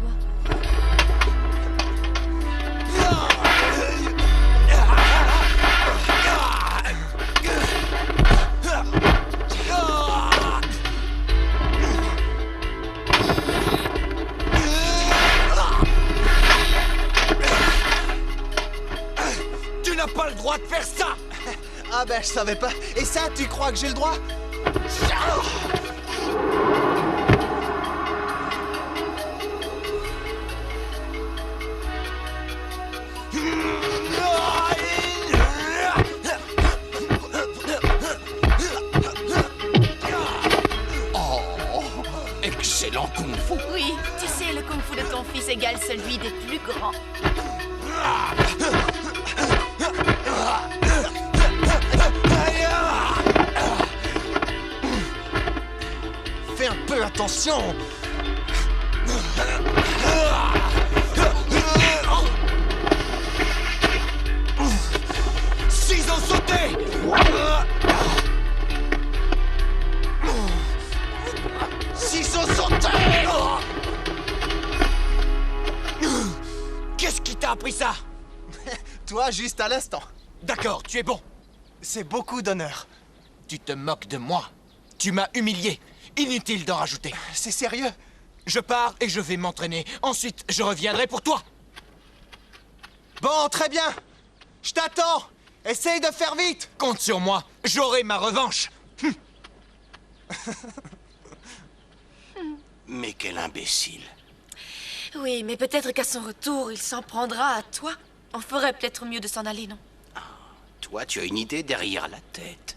Tu n'as pas le droit de faire ça! Ah ben, je savais pas. Et ça, tu crois que j'ai le droit? Oh, excellent kung-fu. Oui, tu sais, le kung-fu de ton fils égale celui des plus grands. Fais un peu attention. Ciseaux sautés! Ciseaux sautés! Qu'est-ce qui t'a appris ça? Toi, juste à l'instant. D'accord, tu es bon. C'est beaucoup d'honneur. Tu te moques de moi. Tu m'as humilié. Inutile d'en rajouter. C'est sérieux? Je pars et je vais m'entraîner. Ensuite, je reviendrai pour toi. Bon, très bien. Je t'attends. Essaye de faire vite. Compte sur moi. J'aurai ma revanche. Mais quel imbécile. Oui, mais peut-être qu'à son retour, il s'en prendra à toi. On ferait peut-être mieux de s'en aller, non? Toi, tu as une idée derrière la tête.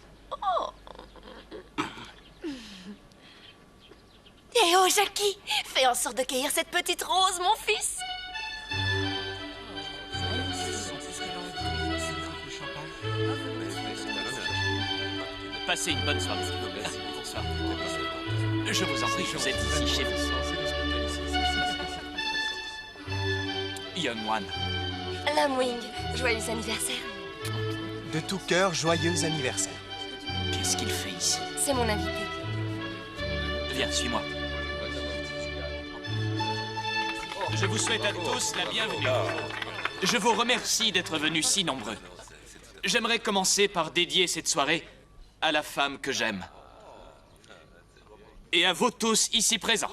Eh oh, Jackie, fais en sorte de cueillir cette petite rose, mon fils. Passez une bonne soirée. Bonsoir. Je vous en prie, vous êtes ici chez vous. Young One. Lam Wing, joyeux anniversaire. De tout cœur, joyeux anniversaire. Qu'est-ce qu'il fait ici? C'est mon invité. Viens, suis-moi. Je vous souhaite à tous la bienvenue. Je vous remercie d'être venus si nombreux. J'aimerais commencer par dédier cette soirée à la femme que j'aime. Et à vous tous ici présents.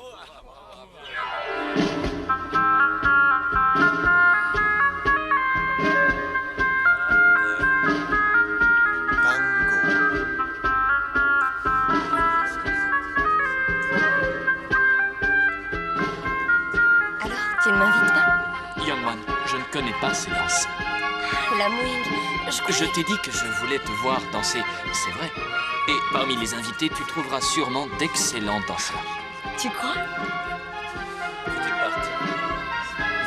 Tu ne m'invites pas? Young One, je ne connais pas ces danses. Lam Wing, Je t'ai dit que je voulais te voir danser, c'est vrai. Et parmi les invités, tu trouveras sûrement d'excellents danseurs. Tu crois?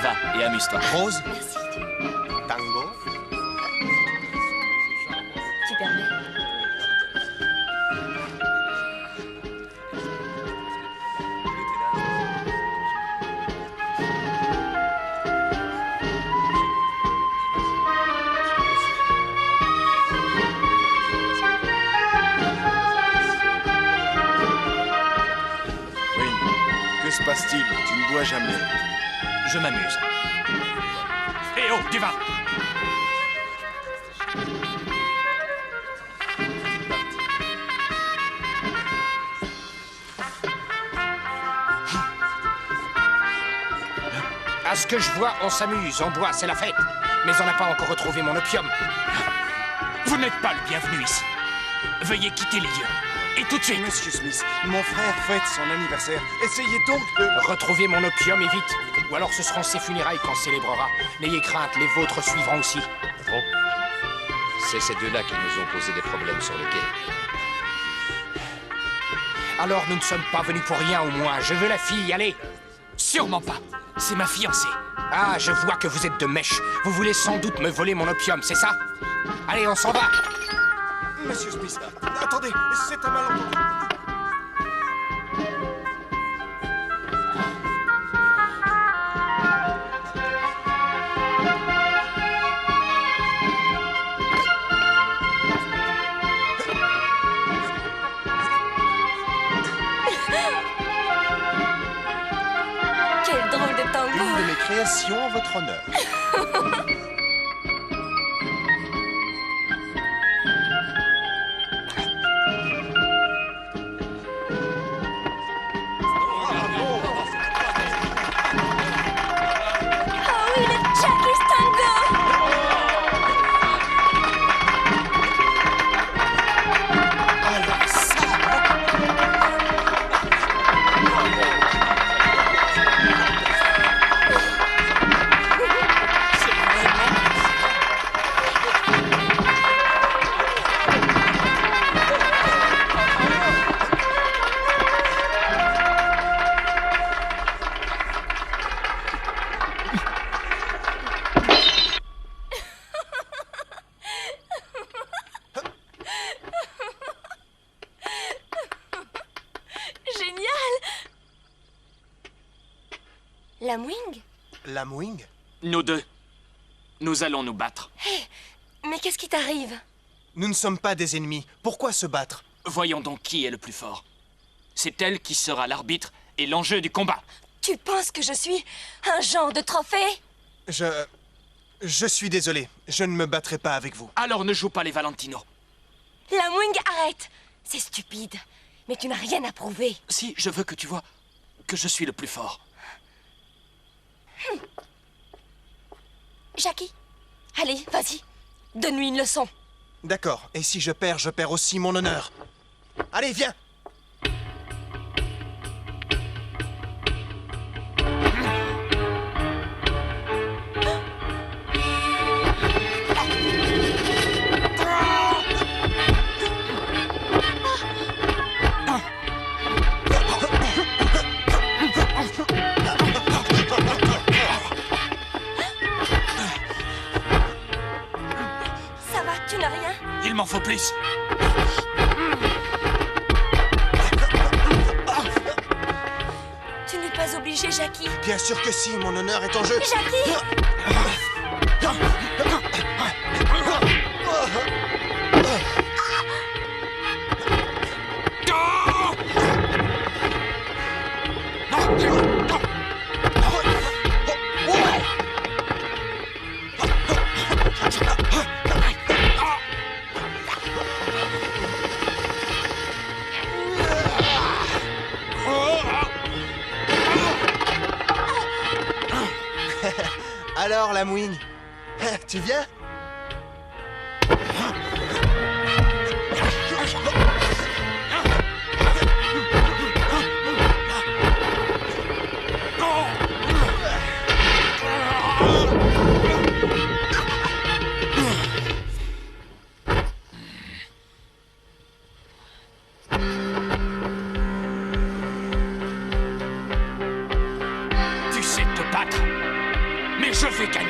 Va et amuse-toi. Rose? Merci. Tango? Tu permets? Oui. Que se passe-t-il? Tu ne bois jamais. Je m'amuse. Eh oh, du vin! À ce que je vois, on s'amuse, on boit, c'est la fête. Mais on n'a pas encore retrouvé mon opium. Vous n'êtes pas le bienvenu ici. Veuillez quitter les lieux. Et tout de suite. Monsieur Smith, mon frère fête son anniversaire. Essayez donc de... Retrouvez mon opium et vite. Ou alors ce seront ses funérailles qu'on célébrera. N'ayez crainte, les vôtres suivront aussi. Oh. C'est ces deux-là qui nous ont posé des problèmes sur le quai. Alors nous ne sommes pas venus pour rien au moins. Je veux la fille, allez. Sûrement pas. C'est ma fiancée. Ah, je vois que vous êtes de mèche. Vous voulez sans doute me voler mon opium, c'est ça? Allez, on s'en va. Monsieur Smith, attendez, c'est un malentendu. création en votre honneur. Oh oui, le Jacky's Tango! Alors ça... Génial! La Mwing? La Mwing? Nous deux. Nous allons nous battre. Hé, mais qu'est-ce qui t'arrive? Nous ne sommes pas des ennemis. Pourquoi se battre? Voyons donc qui est le plus fort. C'est elle qui sera l'arbitre et l'enjeu du combat. Tu penses que je suis un genre de trophée? Je suis désolé. Je ne me battrai pas avec vous. Alors ne joue pas les Valentino. La Mwing, arrête! C'est stupide. Mais tu n'as rien à prouver. Si, je veux que tu vois que je suis le plus fort. Jackie, allez, vas-y. Donne-lui une leçon. D'accord. Et si je perds aussi mon honneur. Allez, viens! Ça va, tu n'as rien? Il m'en faut plus. Tu n'es pas obligé, Jackie. Bien sûr que si, mon honneur est en jeu. Jackie! Alors, la Mwing, tu viens? Tu sais te battre. Mais je vais gagner.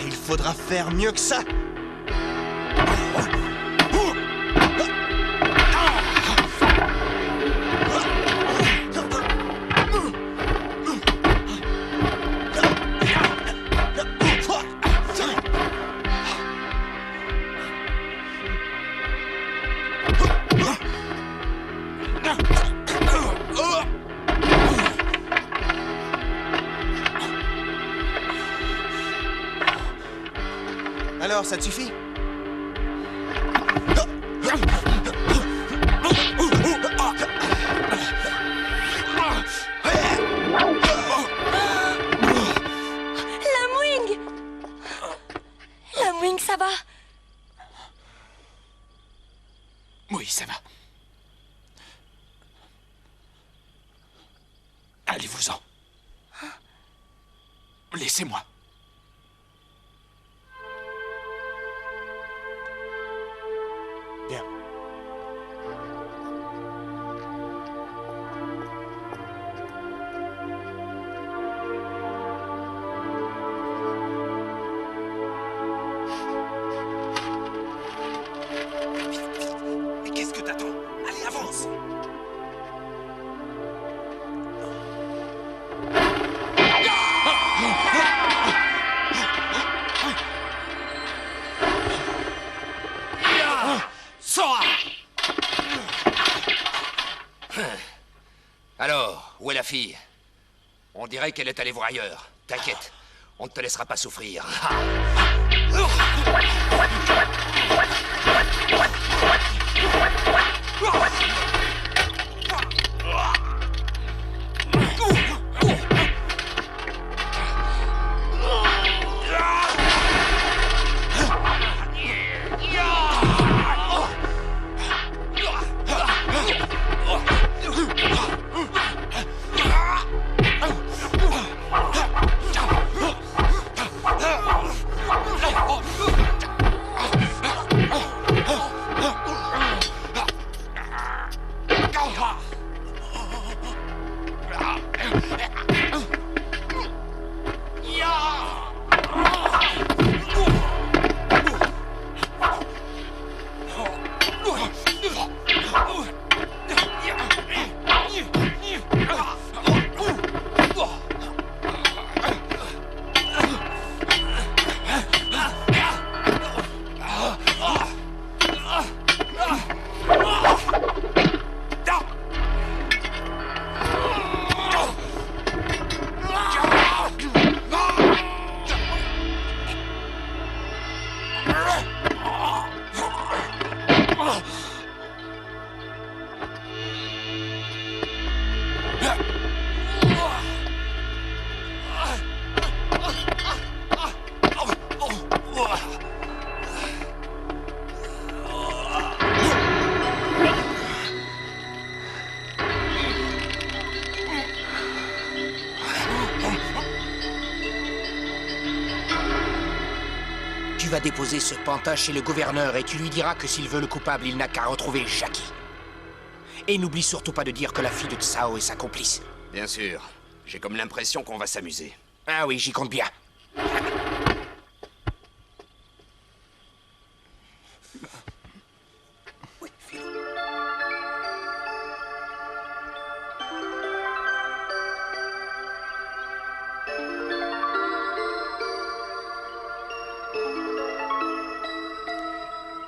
Il faudra faire mieux que ça. Alors, ça te suffit? La Mwing! La Mwing, ça va? Oui, ça va. Allez-vous-en. Laissez-moi. Bien. Mais qu'est-ce que t'attends? Allez, avance! Alors, où est la fille? On dirait qu'elle est allée voir ailleurs. T'inquiète, on ne te laissera pas souffrir. Tu vas déposer ce pantin chez le gouverneur et tu lui diras que s'il veut le coupable, il n'a qu'à retrouver Jackie. Et n'oublie surtout pas de dire que la fille de Tsao est sa complice. Bien sûr. J'ai comme l'impression qu'on va s'amuser. Ah oui, j'y compte bien.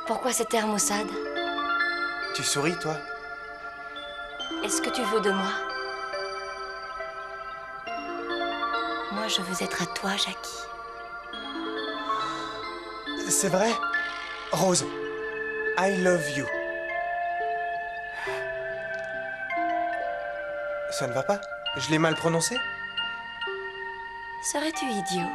Pourquoi cette air maussade? Tu souris, toi? Est-ce que tu veux de moi? Moi, je veux être à toi, Jackie. C'est vrai? Rose, I love you. Ça ne va pas? Je l'ai mal prononcé? Serais-tu idiot?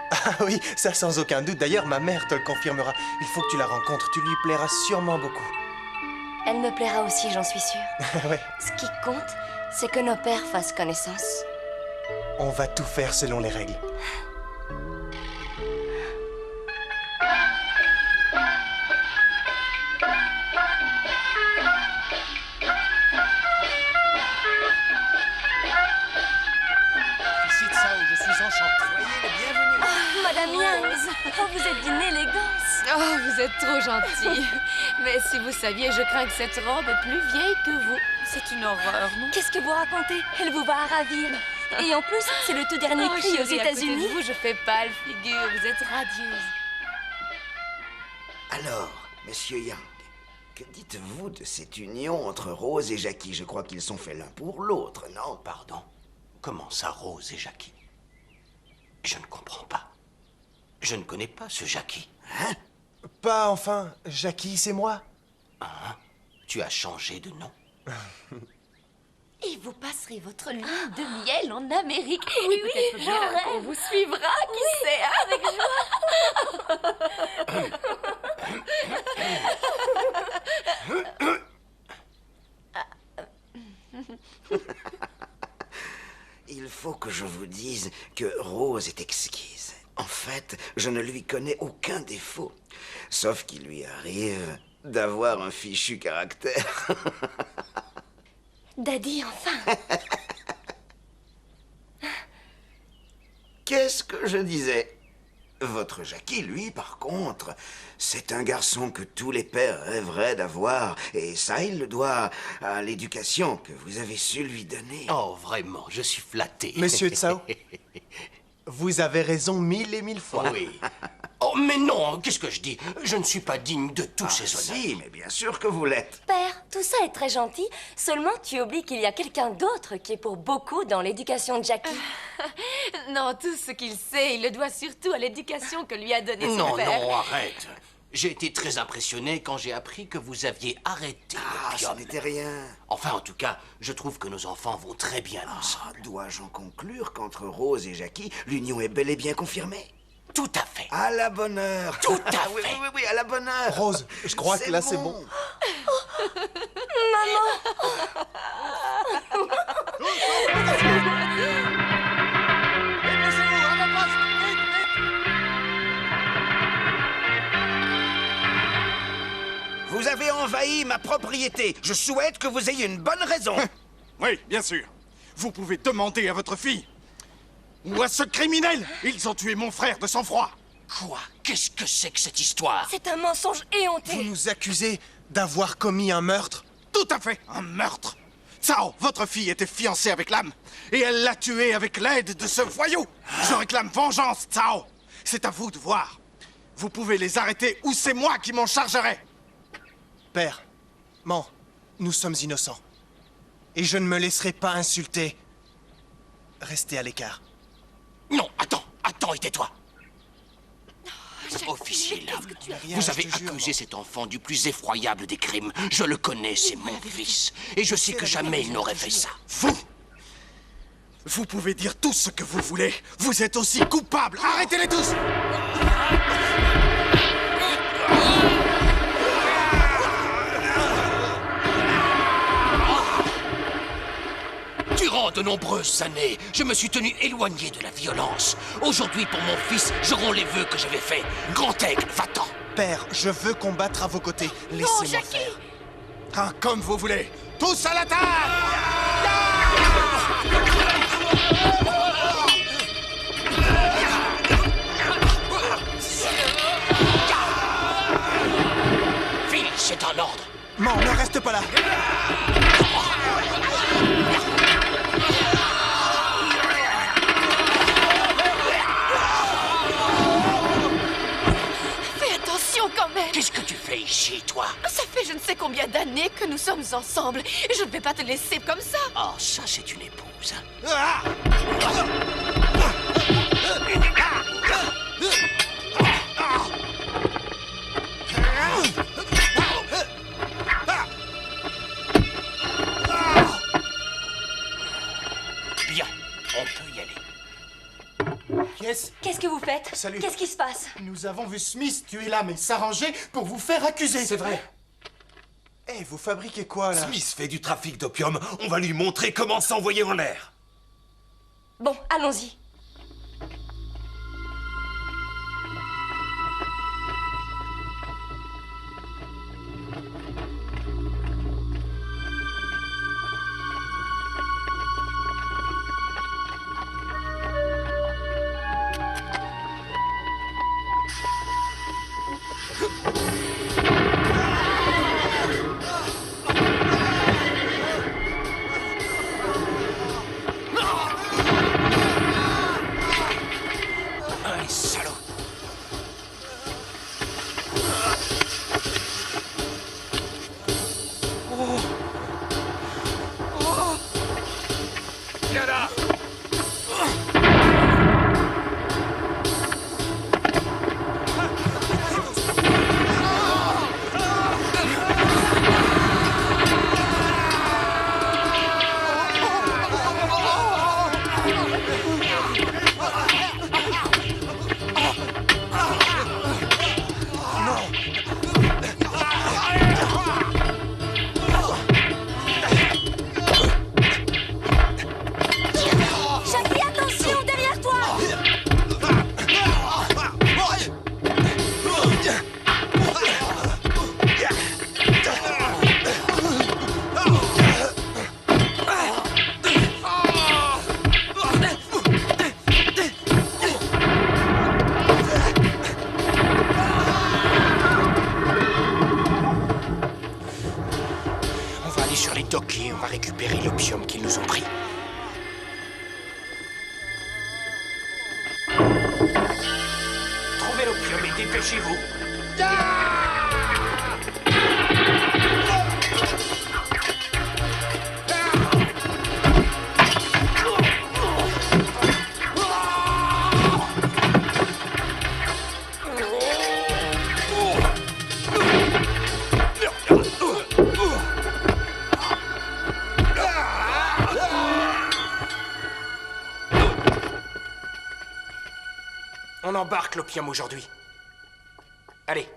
Ah oui, ça sans aucun doute. D'ailleurs, ma mère te le confirmera. Il faut que tu la rencontres, tu lui plairas sûrement beaucoup. Elle me plaira aussi, j'en suis sûre. Ouais. Ce qui compte, c'est que nos pères fassent connaissance. On va tout faire selon les règles. Ici Tsao, je suis enchanté. Soyez les bienvenus. Oh, Madame Yang, oh, vous êtes d'une élégance. Oh, vous êtes trop gentil. Mais si vous saviez, je crains que cette robe est plus vieille que vous. C'est une horreur, non? Qu'est-ce que vous racontez? Elle vous va ravir. Et en plus, c'est le tout dernier cri aux chérie, à côté de États-Unis. vous, je fais pâle figure. Vous êtes radieuse. Alors, monsieur Yang, que dites-vous de cette union entre Rose et Jackie? Je crois qu'ils sont faits l'un pour l'autre, non? Pardon? Comment ça, Rose et Jackie? Je ne comprends pas. Je ne connais pas ce Jackie. Hein? Pas enfin. Jackie, c'est moi. Hein? Tu as changé de nom? Et vous passerez votre lune de miel en Amérique. Oui, et peut-être bien j'en qu'on rêve. vous suivra, qui sait, Il faut que je vous dise que Rose est exquise. En fait, je ne lui connais aucun défaut. Sauf qu'il lui arrive d'avoir un fichu caractère. Daddy, enfin. Qu'est-ce que je disais? Votre Jackie, lui, par contre, c'est un garçon que tous les pères rêveraient d'avoir. Et ça, il le doit à l'éducation que vous avez su lui donner. Oh, vraiment, je suis flatté. Monsieur Tsao, vous avez raison 1000 et 1000 fois. Oui. Oh, mais non, qu'est-ce que je dis? Je ne suis pas digne de tous ces honneurs. Si, mais bien sûr que vous l'êtes. Père, tout ça est très gentil, seulement tu oublies qu'il y a quelqu'un d'autre qui est pour beaucoup dans l'éducation de Jackie. Non, tout ce qu'il sait, il le doit surtout à l'éducation que lui a donnée son Non, père. non, arrête. J'ai été très impressionné quand j'ai appris que vous aviez arrêté l'opium. Ça n'était rien. Enfin, en tout cas, je trouve que nos enfants vont très bien ensemble. Dois-je en conclure qu'entre Rose et Jackie, l'union est bel et bien confirmée? Tout à fait. À la bonne heure. Tout à Oui, fait. oui, oui, à la bonne heure. Rose, je crois que là, c'est bon. Vous avez envahi ma propriété. Je souhaite que vous ayez une bonne raison. Oui, bien sûr. Vous pouvez demander à votre fille. Ou à ce criminel. Ils ont tué mon frère de sang-froid. Quoi? Qu'est-ce que c'est que cette histoire? C'est un mensonge éhonté. Vous nous accusez d'avoir commis un meurtre? Tout à fait, un meurtre. Tsao, votre fille était fiancée avec l'âme. Et elle l'a tué avec l'aide de ce voyou. Je réclame vengeance, Tsao. C'est à vous de voir. Vous pouvez les arrêter ou c'est moi qui m'en chargerai. Père, nous sommes innocents. Et je ne me laisserai pas insulter. Restez à l'écart. Non, attends, et tais-toi. Officier Lam, vous avez accusé cet enfant du plus effroyable des crimes. Je le connais, c'est mon fils. Et je sais que jamais il n'aurait fait ça. Vous pouvez dire tout ce que vous voulez. Vous êtes aussi coupables. Arrêtez-les tous. Durant de nombreuses années, je me suis tenu éloigné de la violence. Aujourd'hui, pour mon fils, je romps les vœux que j'avais faits. Grand Aigle, va-t'en. Père, je veux combattre à vos côtés. Laissez-moi faire. Ah, comme vous voulez. Tous à la table. Phil, c'est un ordre. Ne reste pas là. Fais attention quand même. Qu'est-ce que tu fais ici, toi? Ça fait je ne sais combien d'années que nous sommes ensemble. Je ne vais pas te laisser comme ça. Oh, ça, c'est une épouse. Bien, on peut y aller. Yes. Qu'est-ce que vous faites? Salut. Qu'est-ce qui se passe? Nous avons vu Smith tuer l'âme et s'arranger pour vous faire accuser. C'est vrai. Eh, vous fabriquez quoi, là? Smith fait du trafic d'opium. On va lui montrer comment s'envoyer en l'air. Bon, allons-y. Un salaud. Viens là. Jackie, attention, derrière toi! On va aller sur les docks et on va récupérer l'opium qu'ils nous ont pris. Trouvez l'opium et Dépêchez-vous. On embarque l'opium aujourd'hui. Allez.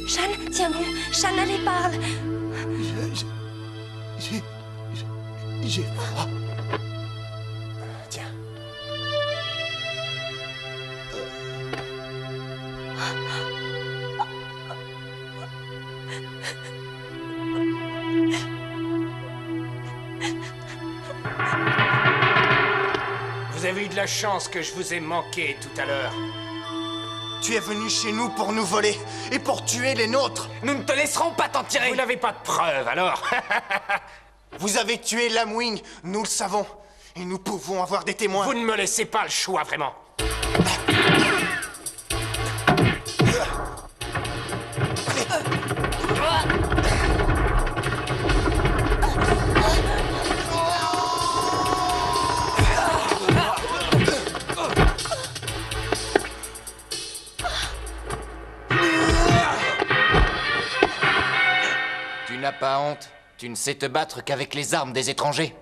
Shan, tiens bon. Shan, allez, parle. J'ai froid. Tiens. Vous avez eu de la chance que je vous ai manqué tout à l'heure. Tu es venu chez nous pour nous voler et pour tuer les nôtres. Nous ne te laisserons pas t'en tirer. Vous n'avez pas de preuves, alors. Vous avez tué Lamwing, nous le savons. Et nous pouvons avoir des témoins. Vous ne me laissez pas le choix, vraiment. Tu n'as pas honte? Tu ne sais te battre qu'avec les armes des étrangers?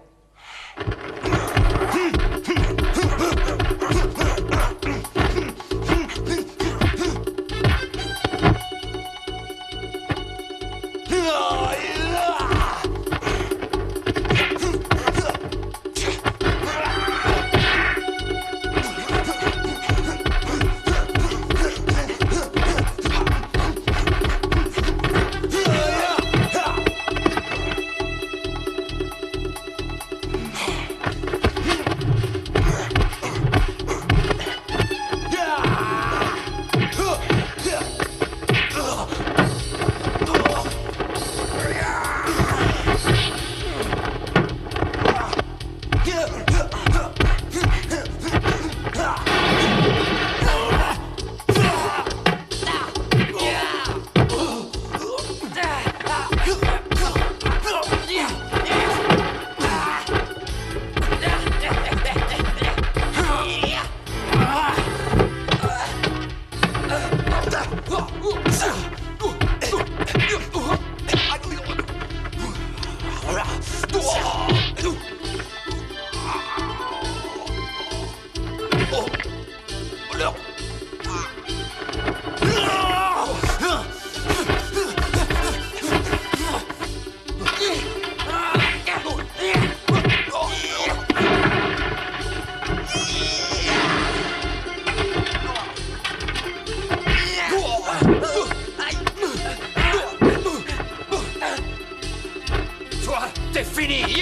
T'es fini.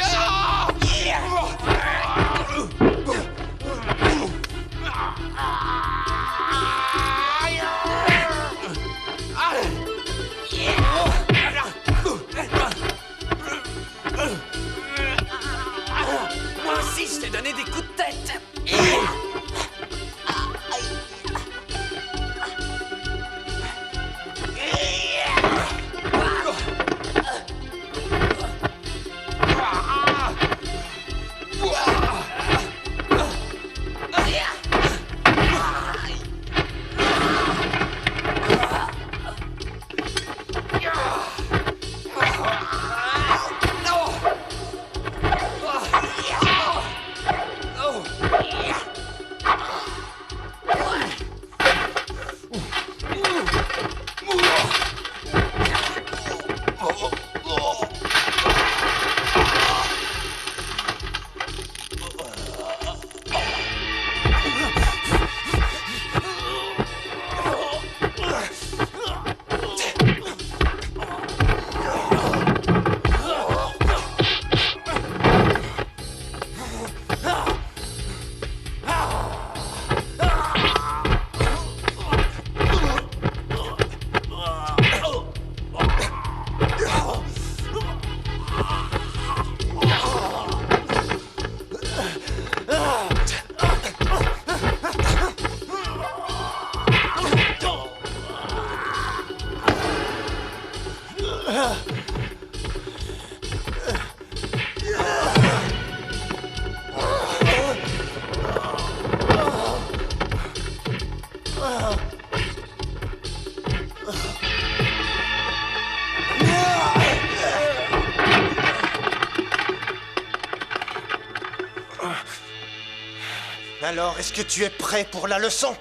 Alors, est-ce que tu es prêt pour la leçon?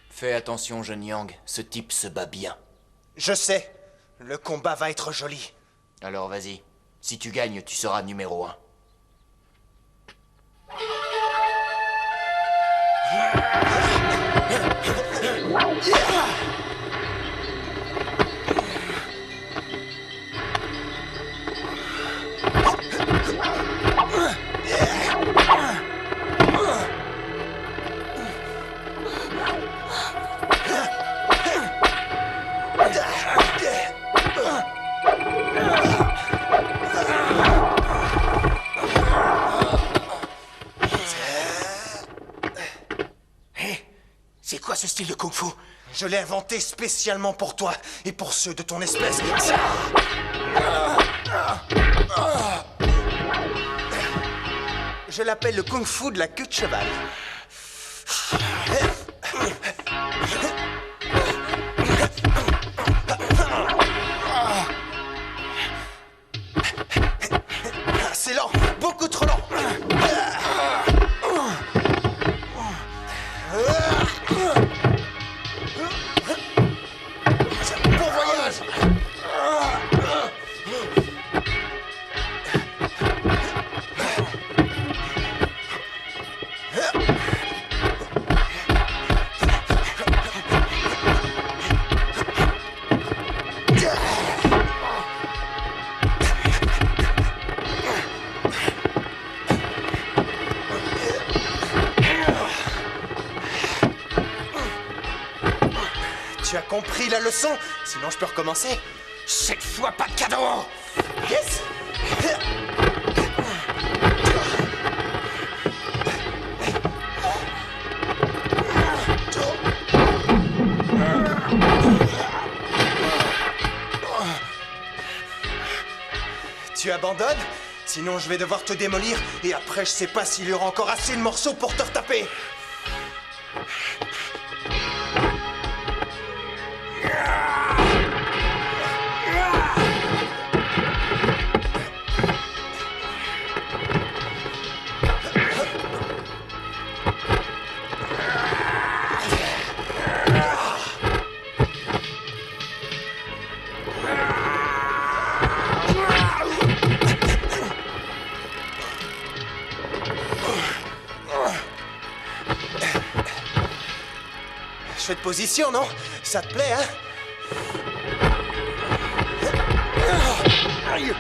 Fais attention, jeune Yang. Ce type se bat bien. Je sais. Le combat va être joli. Alors vas-y. Si tu gagnes, tu seras numéro 1. C'est quoi ce style de kung-fu? Je l'ai inventé spécialement pour toi et pour ceux de ton espèce. Je l'appelle le kung-fu de la queue de cheval. C'est lent, beaucoup trop lent. Bon voyage. Tu as compris la leçon? Sinon, je peux recommencer. Cette fois, pas de cadeau! Yes! Tu abandonnes? Sinon, je vais devoir te démolir et après, je sais pas s'il y aura encore assez de morceaux pour te retaper. Je fais de position, non? Ça te plaît, hein? Aïe.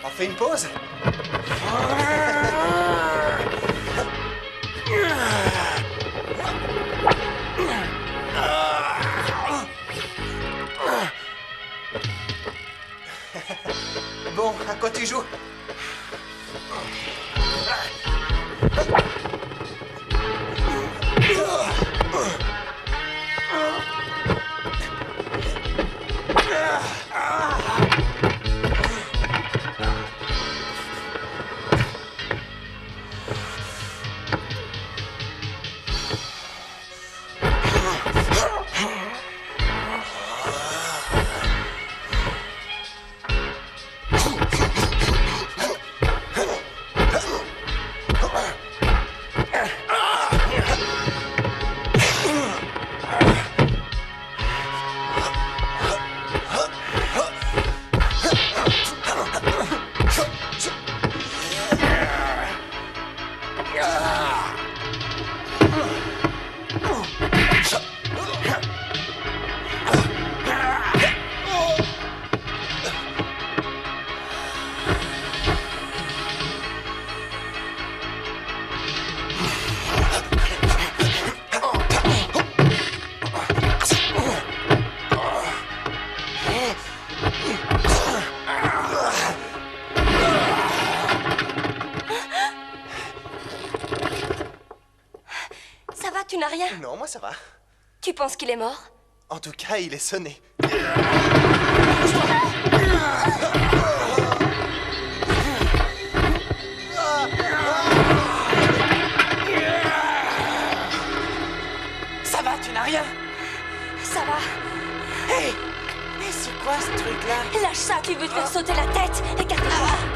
On fait une pause? Bon, à quoi tu joues? Tu n'as rien? Non, moi ça va. Tu penses qu'il est mort? En tout cas, il est sonné. Ça va, tu n'as rien? Ça va. Hé! Mais c'est quoi ce truc-là? Lâche ça, tu veux te faire sauter la tête. Écarte-toi.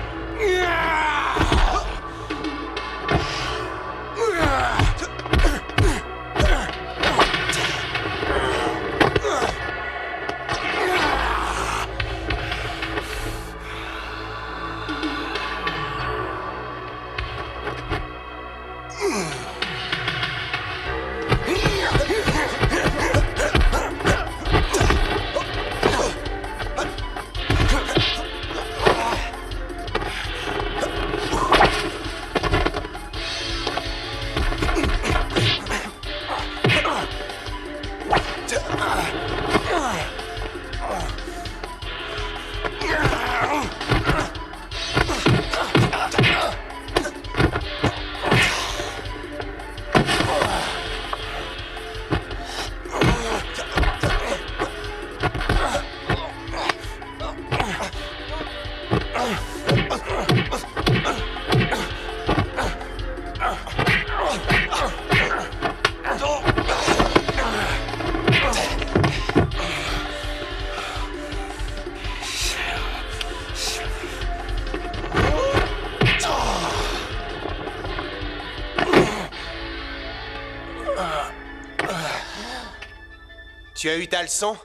Tu as eu ta leçon?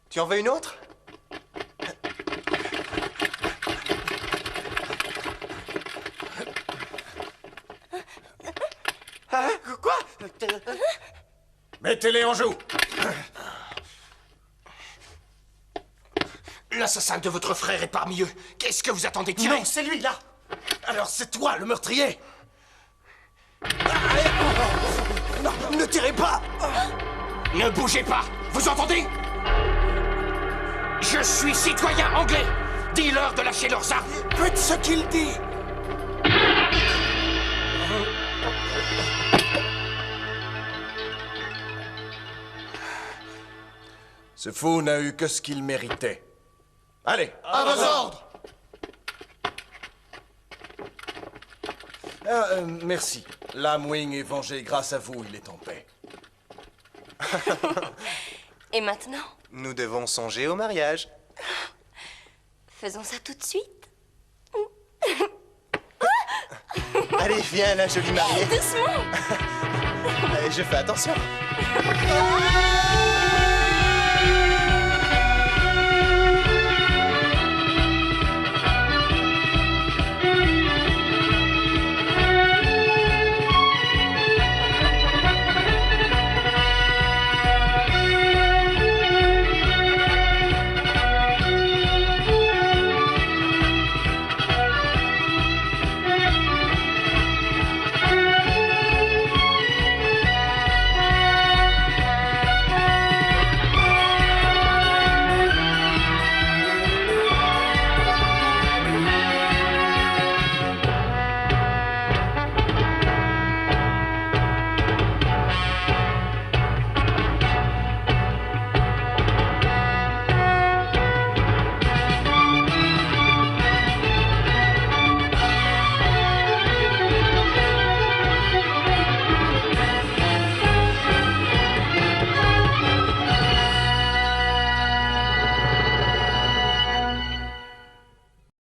Tu en veux une autre? Hein? Quoi? Mettez-les en joue. L'assassin de votre frère est parmi eux. Qu'est-ce que vous attendez? Tirez! Non, c'est lui, là. Alors c'est toi, le meurtrier. Non, ne tirez pas! Ne bougez pas! Vous entendez? Je suis citoyen anglais! Dis-leur de lâcher leurs armes! Faites ce qu'il dit! Ce fou n'a eu que ce qu'il méritait. Allez, À vos ordres. merci. Lamwing est vengé grâce à vous, il est en paix. Et maintenant? Nous devons songer au mariage. Faisons ça tout de suite. Allez, viens, la jolie mariée. Doucement. Allez, je fais attention. Ah!